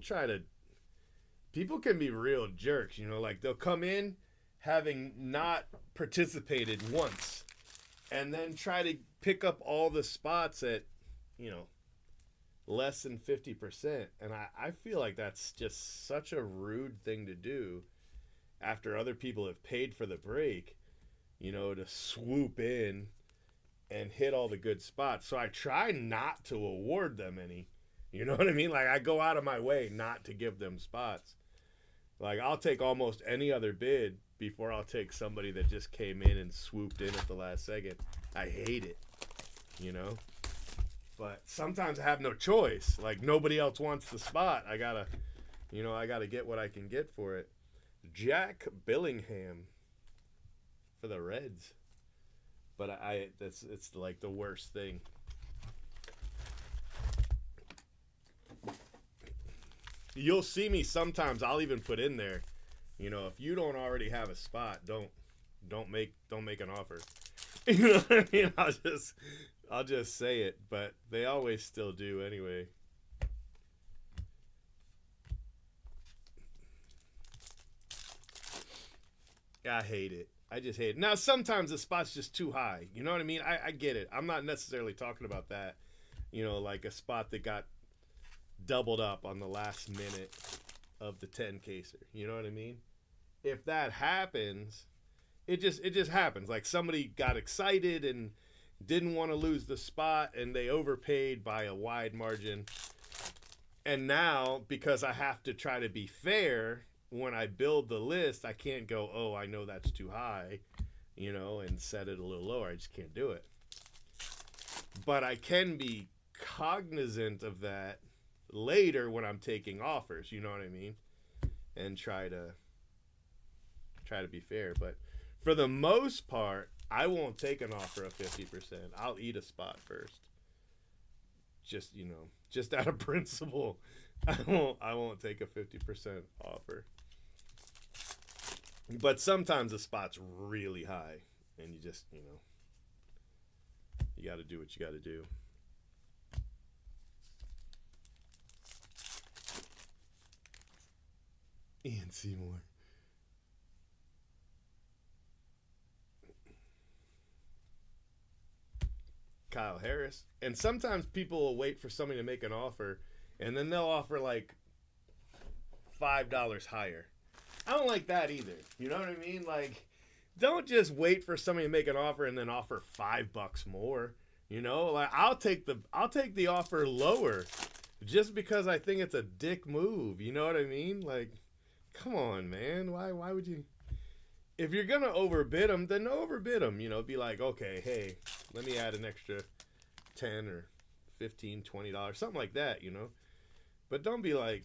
can be real jerks, you know, like they'll come in having not participated once and then try to pick up all the spots at, you know, less than 50%. And I feel like that's just such a rude thing to do after other people have paid for the break, you know, to swoop in and hit all the good spots. So I try not to award them any, you know what I mean? Like I go out of my way not to give them spots. Like I'll take almost any other bid before I'll take somebody that just came in and swooped in at the last second. I hate it, you know? But sometimes I have no choice. Like nobody else wants the spot. I gotta get what I can get for it. Jack Billingham for the Reds. But it's like the worst thing. You'll see me sometimes. I'll even put in there, you know, if you don't already have a spot, don't make an offer. You know what I mean? I'll just say it, but they always still do anyway. I hate it. I just hate it. Now, sometimes the spot's just too high. You know what I mean? I get it. I'm not necessarily talking about that. You know, like a spot that got doubled up on the last minute of the 10-caser. You know what I mean? If that happens, it just happens. Like somebody got excited and didn't want to lose the spot and they overpaid by a wide margin. And now, because I have to try to be fair, when I build the list, I can't go, oh, I know that's too high, you know, and set it a little lower. I just can't do it. But I can be cognizant of that later when I'm taking offers, you know what I mean? And try to be fair. But for the most part, I won't take an offer of 50%. I'll eat a spot first. Just, just out of principle, I won't take a 50% offer. But sometimes the spot's really high and you just, you got to do what you got to do. Ian Seymour. Kyle Harris. And sometimes people will wait for somebody to make an offer, and then they'll offer like $5 higher. I don't like that either. You know what I mean? Like, don't just wait for somebody to make an offer and then offer $5 more. Like I'll take the offer lower just because I think it's a dick move. You know what I mean? Like, come on, man. Why would you? If you're gonna overbid them, then overbid them. Be like, okay, hey, let me add an extra $10 or $15, $20, something like that. But don't be like,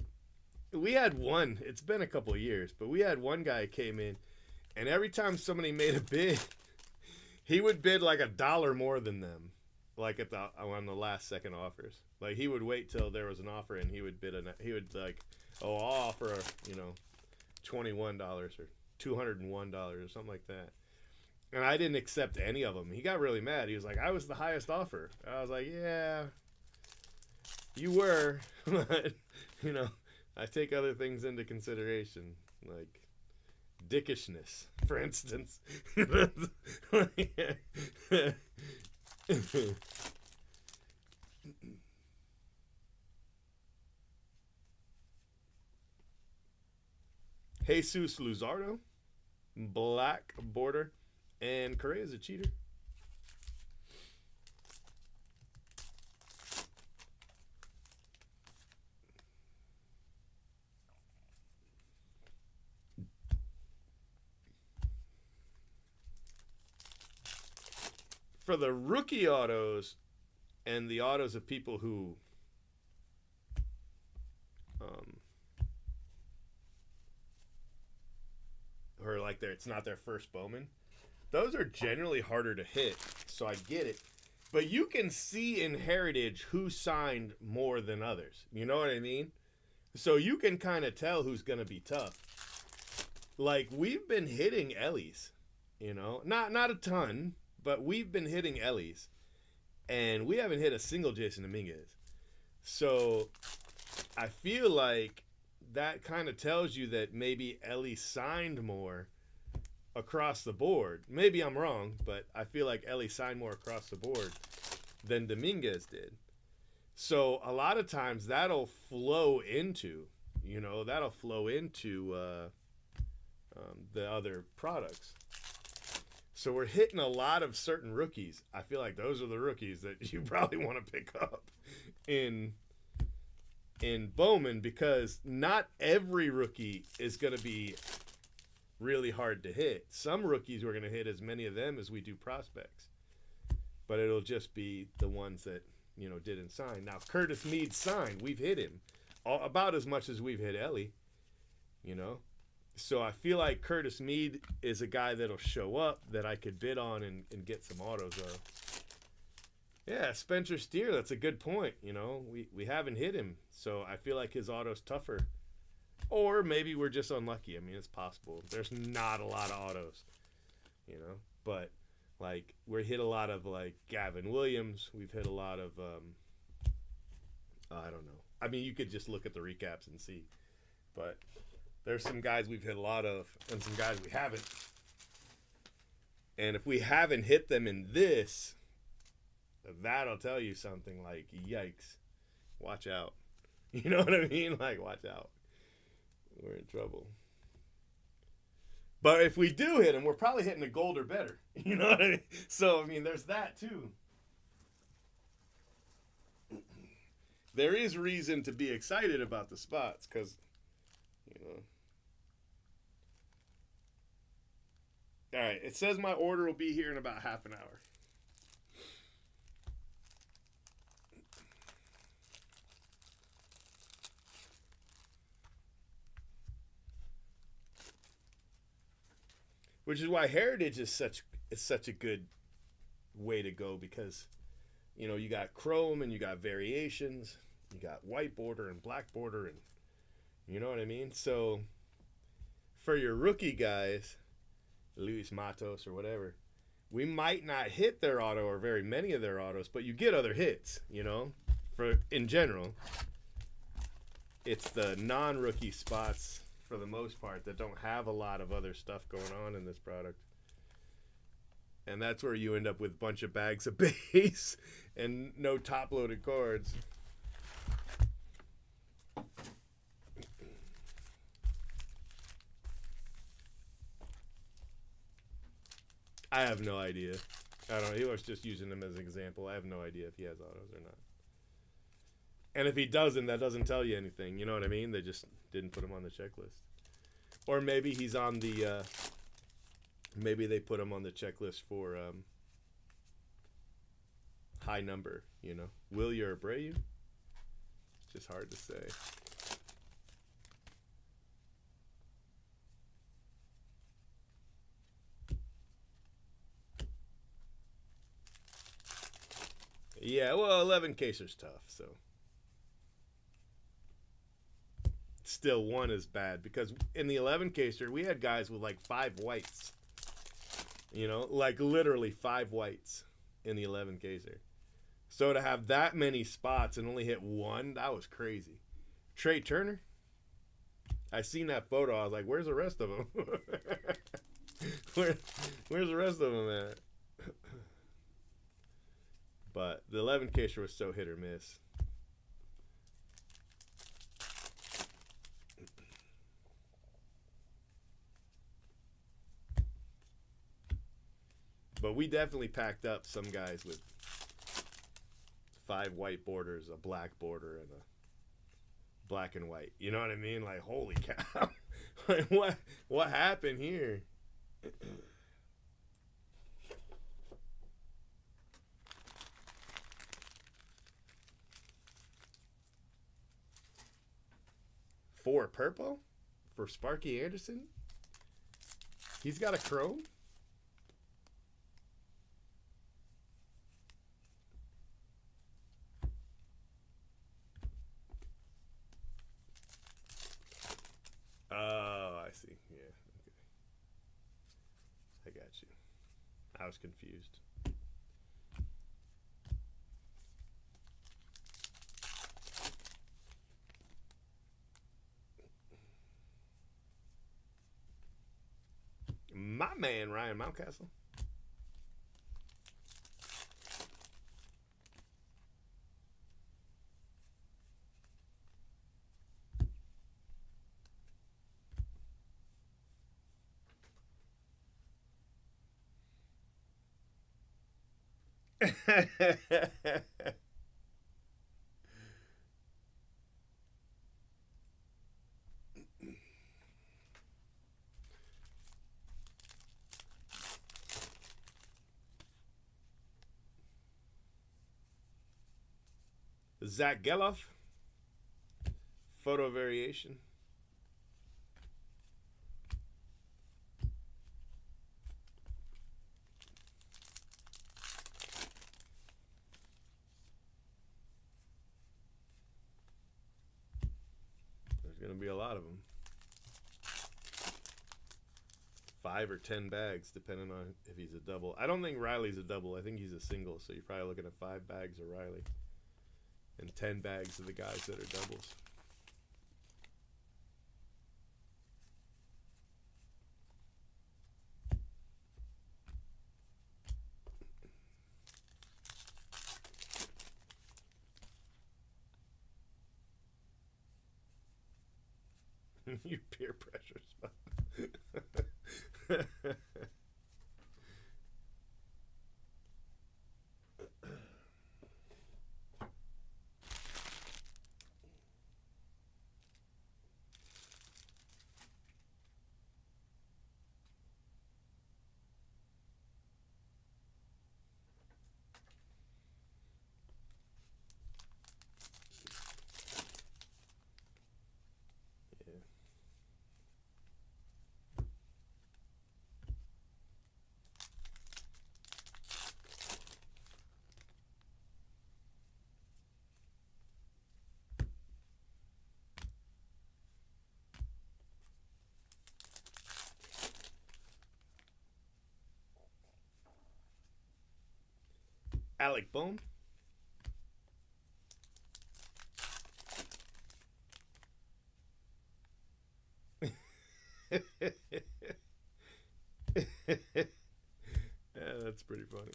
we had one. It's been a couple of years, but we had one guy came in, and every time somebody made a bid, he would bid like $1 more than them, like on the last second offers. Like he would wait till there was an offer, and he would bid I'll offer $21 or $201 or something like that. And I didn't accept any of them. He got really mad. He was like, I was the highest offer. I was like, yeah, you were. But, I take other things into consideration, like dickishness, for instance. Jesus Luzardo, black border, and Correa's a cheater. For the rookie autos and the autos of people who or like it's not their first Bowman, those are generally harder to hit, so I get it. But you can see in Heritage who signed more than others. You know what I mean? So you can kind of tell who's going to be tough. Like, we've been hitting Ellie's, not a ton, but we've been hitting Ellie's, and we haven't hit a single Jason Dominguez. So I feel like that kind of tells you that maybe Ellie signed more across the board. Maybe I'm wrong, but I feel like Ellie signed more across the board than Dominguez did. So a lot of times that'll flow into, the other products. So we're hitting a lot of certain rookies. I feel like those are the rookies that you probably want to pick up in Bowman, because not every rookie is going to be really hard to hit. Some rookies we're going to hit as many of them as we do prospects, but it'll just be the ones that didn't sign. Now Curtis Mead signed. We've hit him about as much as we've hit Ellie. So I feel like Curtis Mead is a guy that'll show up that I could bid on and get some autos of. Yeah, Spencer Steer, that's a good point. We haven't hit him, so I feel like his auto's tougher. Or maybe we're just unlucky. I mean, it's possible. There's not a lot of autos, but like we hit a lot of like Gavin Williams. We've hit a lot of I don't know. I mean, you could just look at the recaps and see, but there's some guys we've hit a lot of and some guys we haven't. And if we haven't hit them in this, that'll tell you something like, yikes, watch out. You know what I mean? Like, watch out. We're in trouble. But if we do hit them, we're probably hitting a gold or better. You know what I mean? So, I mean, there's that too. There is reason to be excited about the spots because, All right, it says my order will be here in about half an hour. Which is why Heritage is such is such a good way to go because, you know, you got chrome and you got variations, you got white border and black border, and you know what I mean? So for your rookie guys, Luis Matos or whatever, we might not hit their auto or very many of their autos, but you get other hits, you know? For in general, it's the non-rookie spots for the most part that don't have a lot of other stuff going on in this product. And that's where you end up with a bunch of bags of base and no top-loaded cards. I have no idea. I don't know. He was just using them as an example. I have no idea if he has autos or not. And if he doesn't, that doesn't tell you anything. You know what I mean? They just didn't put him on the checklist. Or maybe he's on the... maybe they put him on the checklist for high number, you know. Will you or Abreu? It's just hard to say. Yeah, well, 11 caser's tough, so. Still, 1 is bad because in the 11 caser, we had guys with like 5 whites. You know, like literally 5 whites in the 11 caser. So to have that many spots and only hit 1, that was crazy. Trey Turner, I seen that photo. I was like, where's the rest of them? Where's the rest of them at? But the 11 caser was so hit or miss. But we definitely packed up some guys with 5 white borders, a black border, and a black and white. You know what I mean? Like, holy cow. Like, what happened here? For purple? For Sparky Anderson? He's got a chrome? Oh, I see. Yeah, okay. I got you. I was confused. My man, Ryan Mountcastle. Zach Geloff. Photo variation. There's going to be a lot of them. 5 or 10 bags, depending on if he's a double. I don't think Riley's a double. I think he's a single, so you're probably looking at 5 bags of Riley. And 10 bags of the guys that are doubles. You peer pressure spot. Alec Bone. Yeah, that's pretty funny.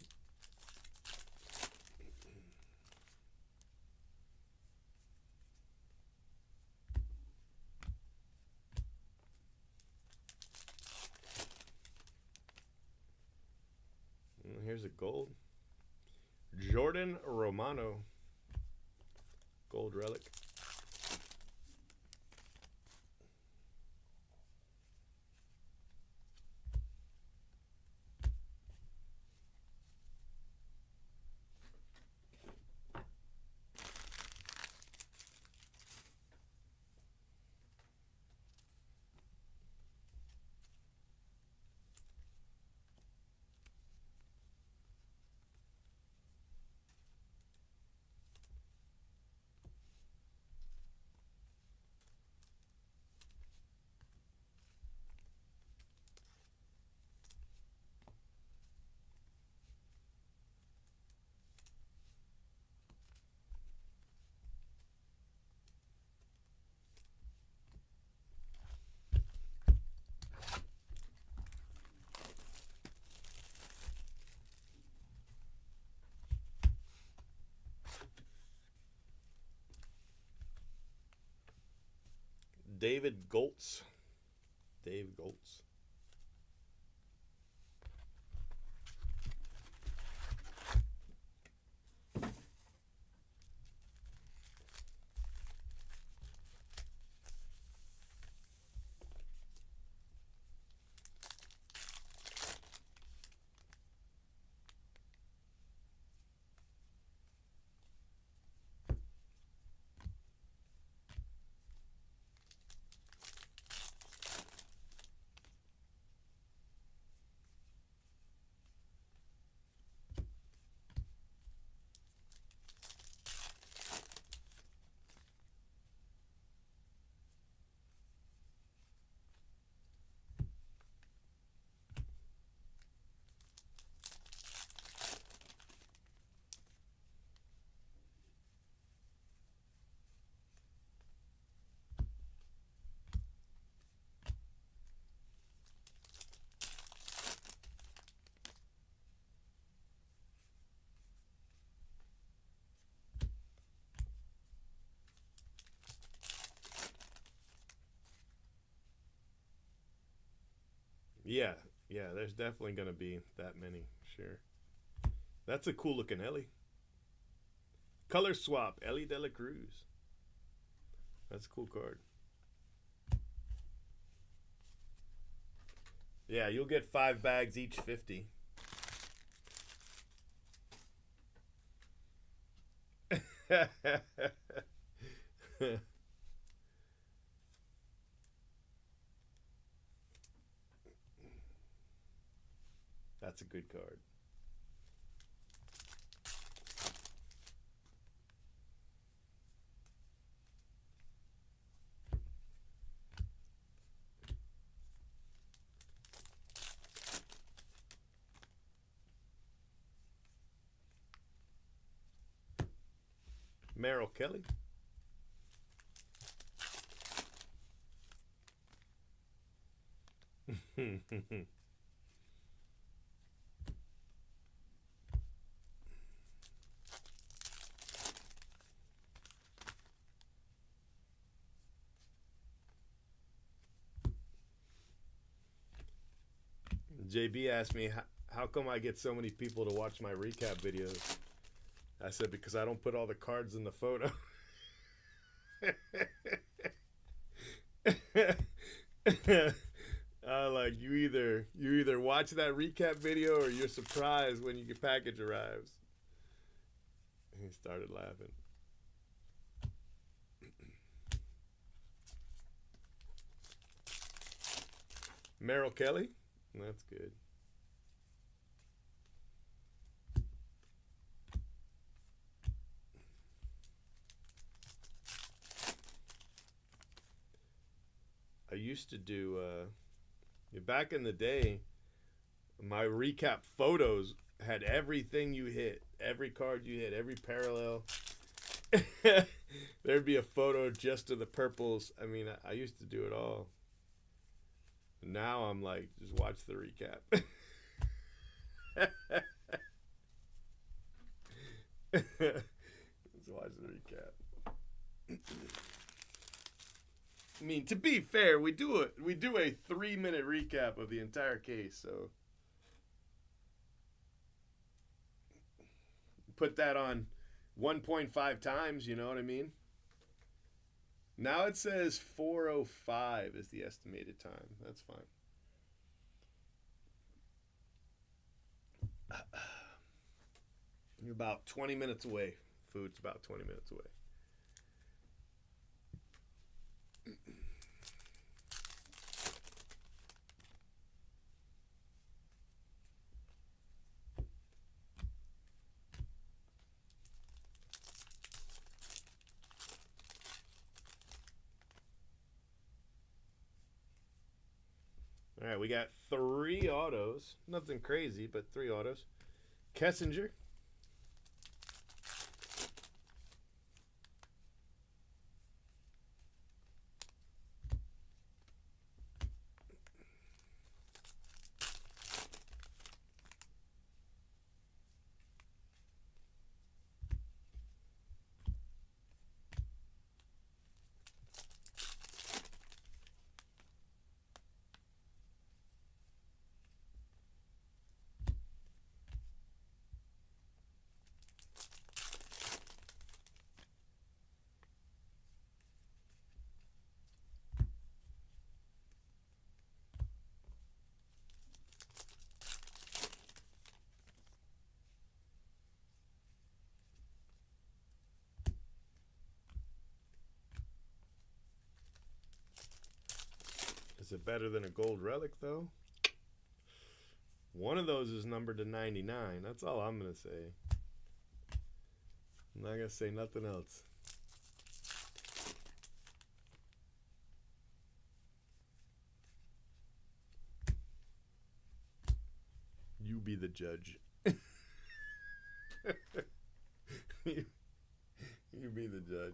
Here's a gold. Jordan Romano. Gold relic. David Goltz. Dave Goltz. Yeah, yeah, there's definitely going to be that many, sure. That's a cool looking Ellie. Color swap, Ellie De La Cruz. That's a cool card. Yeah, you'll get 5 bags, each 50. That's a good card. Merrill Kelly. JB asked me, how come I get so many people to watch my recap videos? I said, because I don't put all the cards in the photo. Like you either watch that recap video or you're surprised when your package arrives. He started laughing. Merrill Kelly, that's good. I used to do back in the day, my recap photos had everything you hit, every card you hit, every parallel. There'd be a photo just of the purples. I mean, I used to do it all. Now I'm like, just watch the recap. Just watch the recap. I mean, to be fair, we do a 3-minute recap of the entire case, so put that on 1.5 times, you know what I mean? Now it says 4:05 is the estimated time. That's fine. You're about 20 minutes away. Food's about 20 minutes away. All right, we got 3 autos. Nothing crazy, but 3 autos. Kessinger. Is it better than a gold relic, though? One of those is numbered to 99. That's all I'm going to say. I'm not going to say nothing else. You be the judge. You be the judge.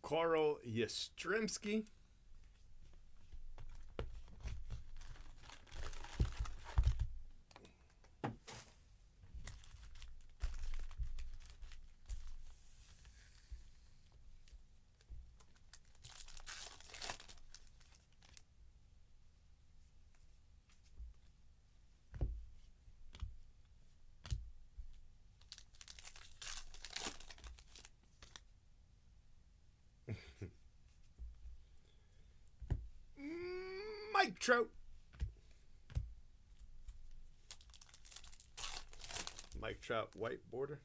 Carl Yastrzemski. Mike Trout. Mike Trout white border.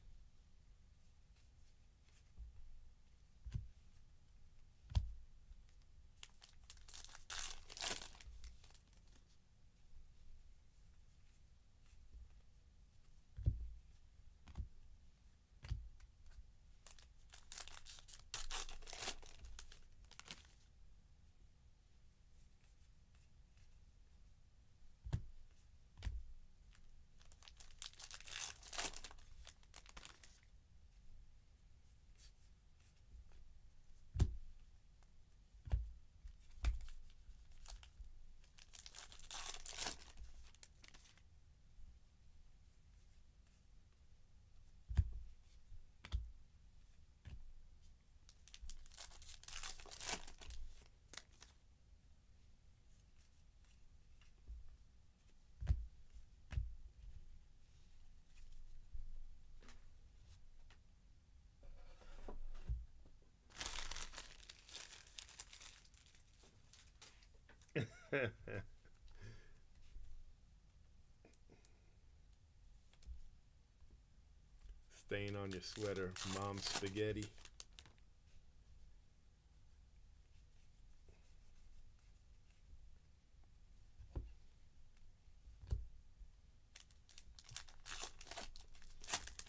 Stain on your sweater, mom's spaghetti.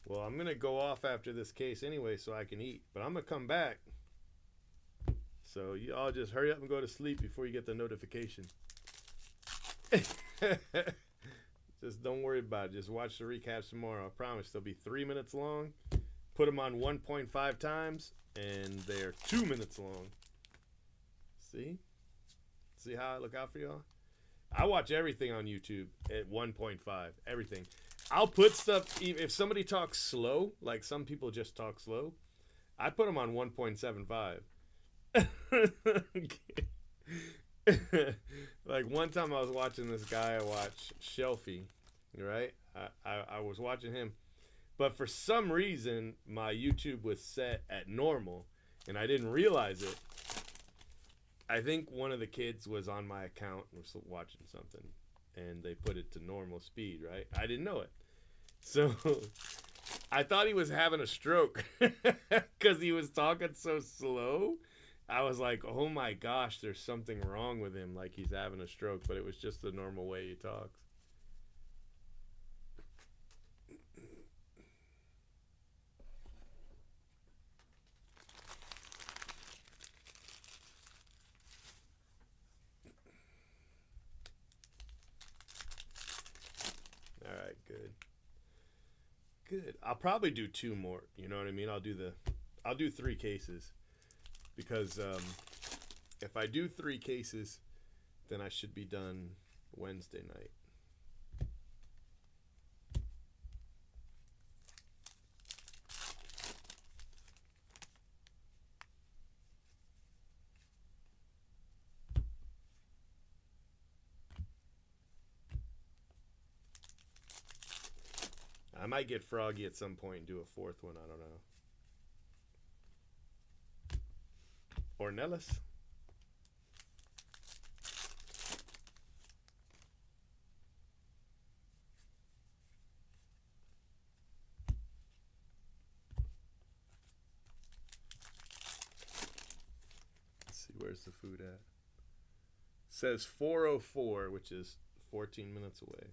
Well, I'm going to go off after this case anyway so I can eat. But I'm going to come back. So you all just hurry up and go to sleep before you get the notification. Just don't worry about it. Just watch the recaps tomorrow. I promise they'll be 3 minutes long. Put them on 1.5 times, and they're 2 minutes long. See? See how I look out for y'all? I watch everything on YouTube at 1.5. Everything. I'll put stuff, if somebody talks slow, like some people just talk slow, I put them on 1.75. Like one time I was watching this guy, I watched Shelfie, right? I was watching him, but for some reason my YouTube was set at normal and I didn't realize it. I think one of the kids was on my account and was watching something and they put it to normal speed, right? I didn't know it. So I thought he was having a stroke because he was talking so slow. I was like, oh my gosh, there's something wrong with him, like he's having a stroke, but it was just the normal way he talks. All right, good. Good. I'll probably do 2 more, you know what I mean? I'll do 3 cases. Because if I do 3 cases, then I should be done Wednesday night. I might get froggy at some point and do a 4th one. I don't know. Ornelas. Let's see, where's the food at? Says 4:04, which is 14 minutes away.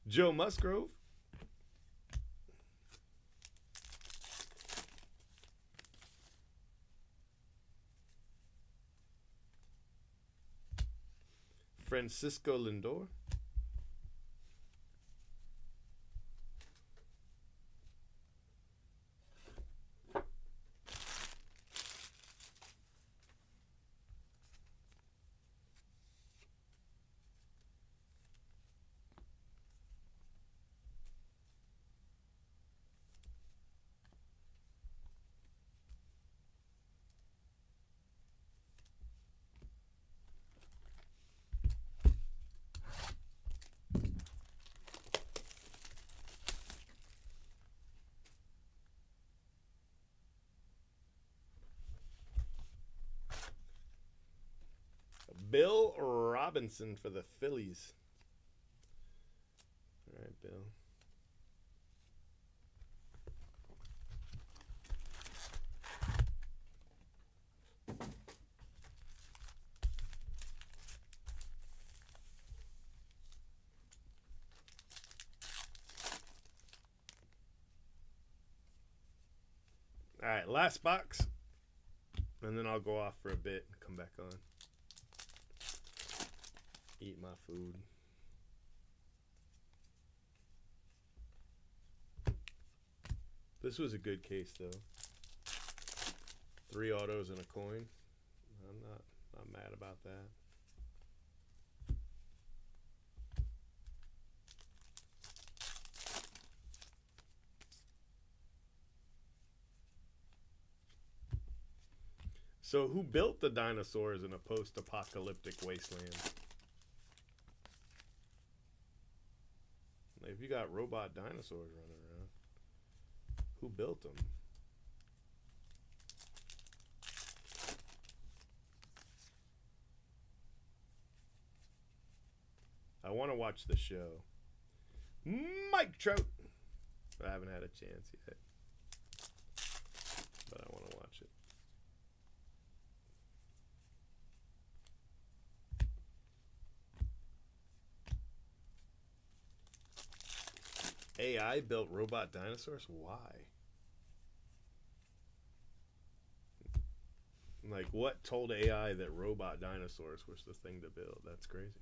Joe Musgrove. Francisco Lindor. Bill Robinson for the Phillies. All right, Bill. All right, last box. And then I'll go off for a bit and come back on. Eat my food. This was a good case though. 3 autos and a coin. I'm not mad about that. So who built the dinosaurs in a post-apocalyptic wasteland? if you got robot dinosaurs running around? Who built them? I want to watch the show. Mike Trout. I haven't had a chance yet, but I want to watch it. AI built robot dinosaurs? Why? Like, what told AI that robot dinosaurs was the thing to build? That's crazy.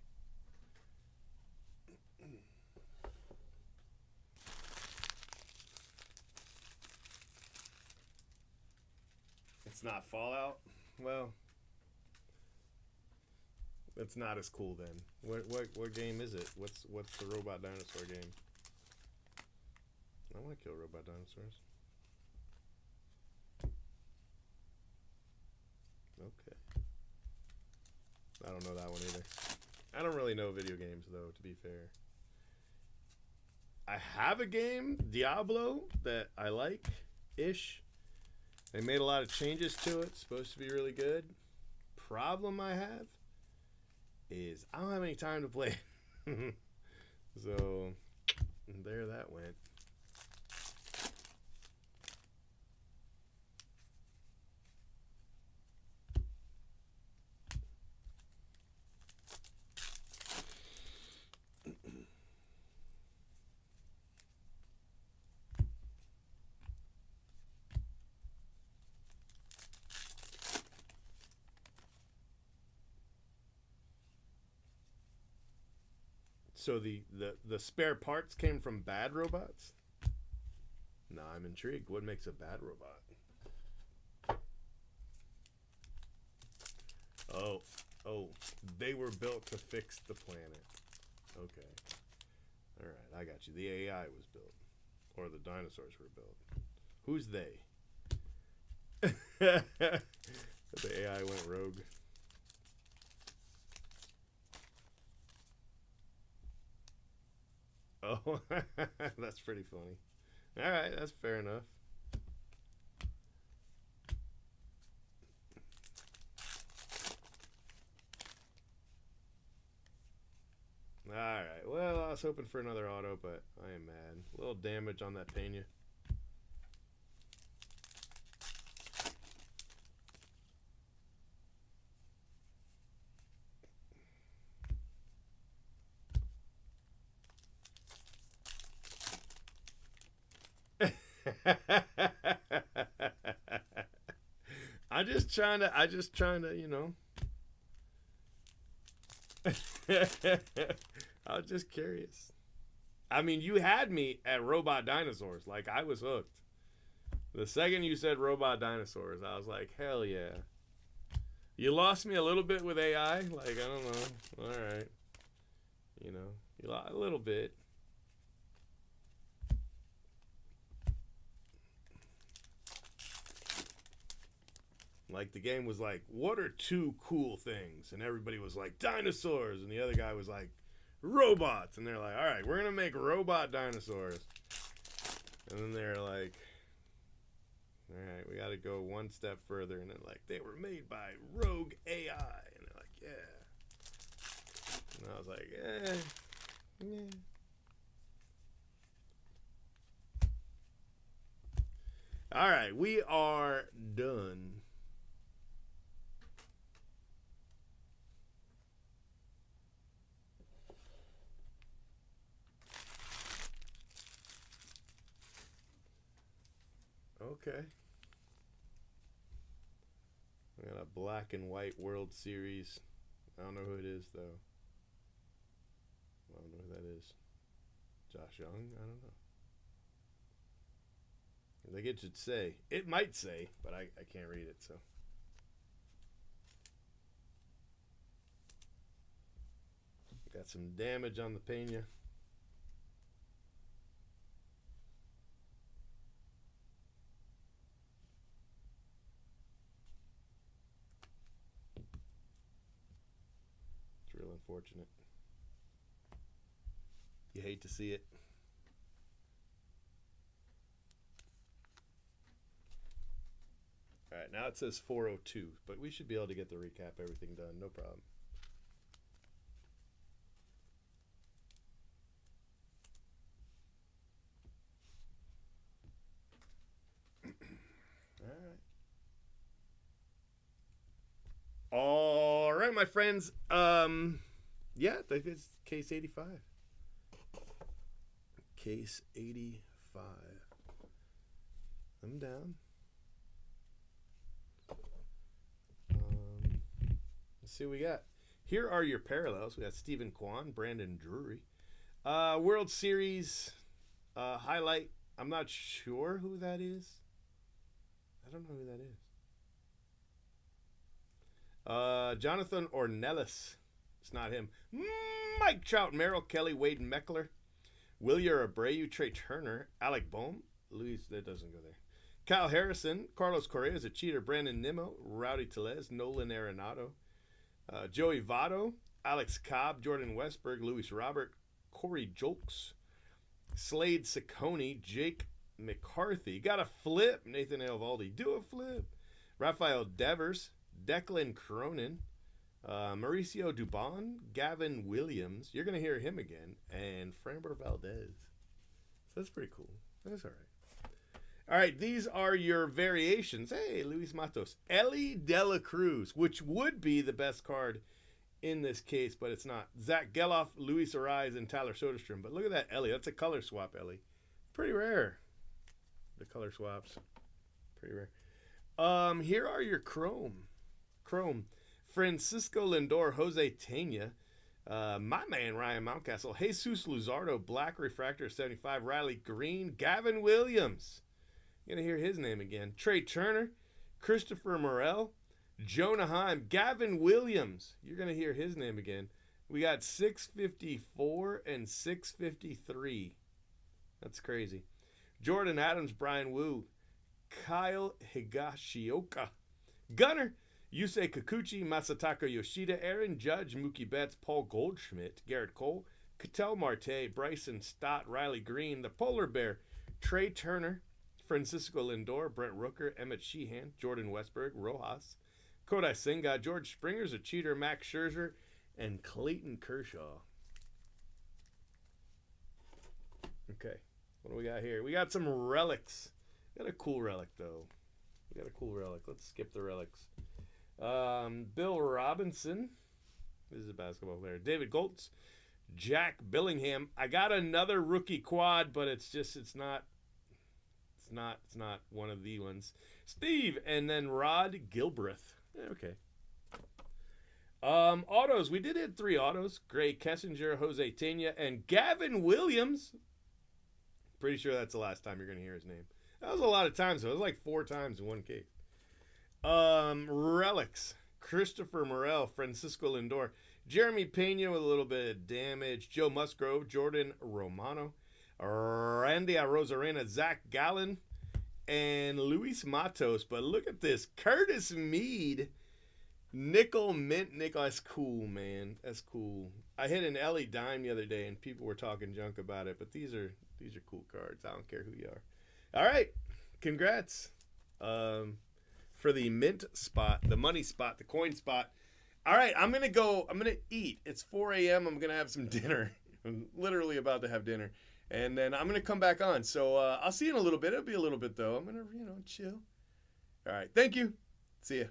It's not Fallout? Well, it's not as cool then. What game is it? What's the robot dinosaur game? I want to kill robot dinosaurs. Okay. I don't know that one either. I don't really know video games though, to be fair. I have a game, Diablo, that I like-ish. They made a lot of changes to it. It's supposed to be really good. Problem I have is I don't have any time to play. So there that went. So the spare parts came from bad robots? Nah, I'm intrigued. What makes a bad robot? Oh, they were built to fix the planet. Okay. All right, I got you. The AI was built. Or the dinosaurs were built. Who's they? The AI went rogue. Oh, that's pretty funny. All right, that's fair enough. All right. Well, I was hoping for another auto, but I am mad. A little damage on that Pena. I just trying to, you know. I was just curious. I mean, you had me at robot dinosaurs. Like, I was hooked. The second you said robot dinosaurs, I was like, hell yeah. You lost me a little bit with AI. Like, I don't know. All right. You know, you lost a little bit. Like, the game was like, what are two cool things? And everybody was like, dinosaurs. And the other guy was like, robots. And they're like, all right, we're going to make robot dinosaurs. And then they're like, all right, we got to go one step further. And then, like, they were made by Rogue AI. And they're like, yeah. And I was like, yeah. All right, we are done. Okay. We got a black and white World Series. I don't know who it is, though. I don't know who that is. Josh Young? I don't know. I think it should say. It might say, but I can't read it, so. Got some damage on the Pena. It's real unfortunate. You hate to see it. right, now it says 4:02, but we should be able to get the recap, everything done, no problem. All right, my friends. Yeah, that is case 85. Case 85. I'm down. Let's see what we got. Here are your parallels. We got Stephen Kwan, Brandon Drury. World Series highlight. I'm not sure who that is. I don't know who that is. Jonathan Ornelas. It's not him. Mike Trout, Merrill Kelly, Wade Meckler, Wilyer Abreu, Trey Turner, Alec Bohm. Luis, that doesn't go there. Kyle Harrison, Carlos Correa is a cheater, Brandon Nimmo, Rowdy Tellez, Nolan Arenado, Joey Votto, Alex Cobb, Jordan Westberg, Luis Robert, Corey Jolks, Slade Ciccone, Jake McCarthy. Got a flip, Nathan Eovaldi. Do a flip. Rafael Devers, Declan Cronin, Mauricio Dubon, Gavin Williams. You're going to hear him again. And Framber Valdez. So that's pretty cool. That's all right. All right, these are your variations. Hey, Luis Matos. Ellie De La Cruz, which would be the best card in this case, but it's not. Zach Geloff, Luis Ariz, and Tyler Soderstrom. But look at that Ellie. That's a color swap, Ellie. Pretty rare. The color swaps. Pretty rare. Here are your Chrome. Francisco Lindor, Jose Tena. My man, Ryan Mountcastle. Jesus Luzardo, Black Refractor 75. Riley Green. Gavin Williams. You're going to hear his name again. Trey Turner. Christopher Morel. Jonah Heim. Gavin Williams. You're going to hear his name again. We got 654 and 653. That's crazy. Jordan Adams, Brian Wu. Kyle Higashioka. Gunner. Yusei Kikuchi, Masataka Yoshida, Aaron Judge, Mookie Betts, Paul Goldschmidt, Garrett Cole, Ketel Marte, Bryson Stott, Riley Green, the Polar Bear, Trey Turner, Francisco Lindor, Brent Rooker, Emmett Sheehan, Jordan Westberg, Rojas, Kodai Senga, George Springer's a cheater, Max Scherzer, and Clayton Kershaw. Okay, what do we got here? We got some relics. We got a cool relic, though. Let's skip the relics. Bill Robinson. This is a basketball player. David Goltz. Jack Billingham. I got another rookie quad, but it's not one of the ones. Steve, and then Rod Gilbreth. Okay. Autos. We did hit 3 autos. Gray Kessinger, Jose Tena, and Gavin Williams. Pretty sure that's the last time you're going to hear his name. That was a lot of times, though. It was like 4 times in one case. Relics. Christopher Morel, Francisco Lindor, Jeremy Pena with a little bit of damage, Joe Musgrove, Jordan Romano, Randy Arozarena, Zach Gallen, and Luis Matos. But look at this. Curtis Mead, nickel mint nickel. That's cool, man. That's cool. I hit an Ellie dime the other day, and people were talking junk about it. But these are cool cards. I don't care who you are. All right. Congrats. For the mint spot, the money spot, the coin spot. All right, I'm going to eat. It's 4 a.m. I'm going to have some dinner. I'm literally about to have dinner. And then I'm going to come back on. So I'll see you in a little bit. It'll be a little bit, though. I'm going to, chill. All right, thank you. See ya.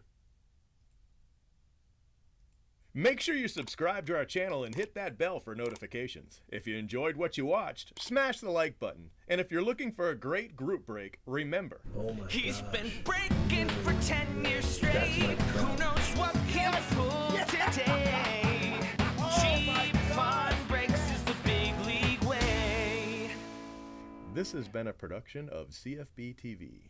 Make sure you subscribe to our channel and hit that bell for notifications. If you enjoyed what you watched, smash the like button. And if you're looking for a great group break, remember. He's been breaking for 10 years straight. Who knows what he'll pull today? Cheap fun breaks is the big league way. This has been a production of CFB TV.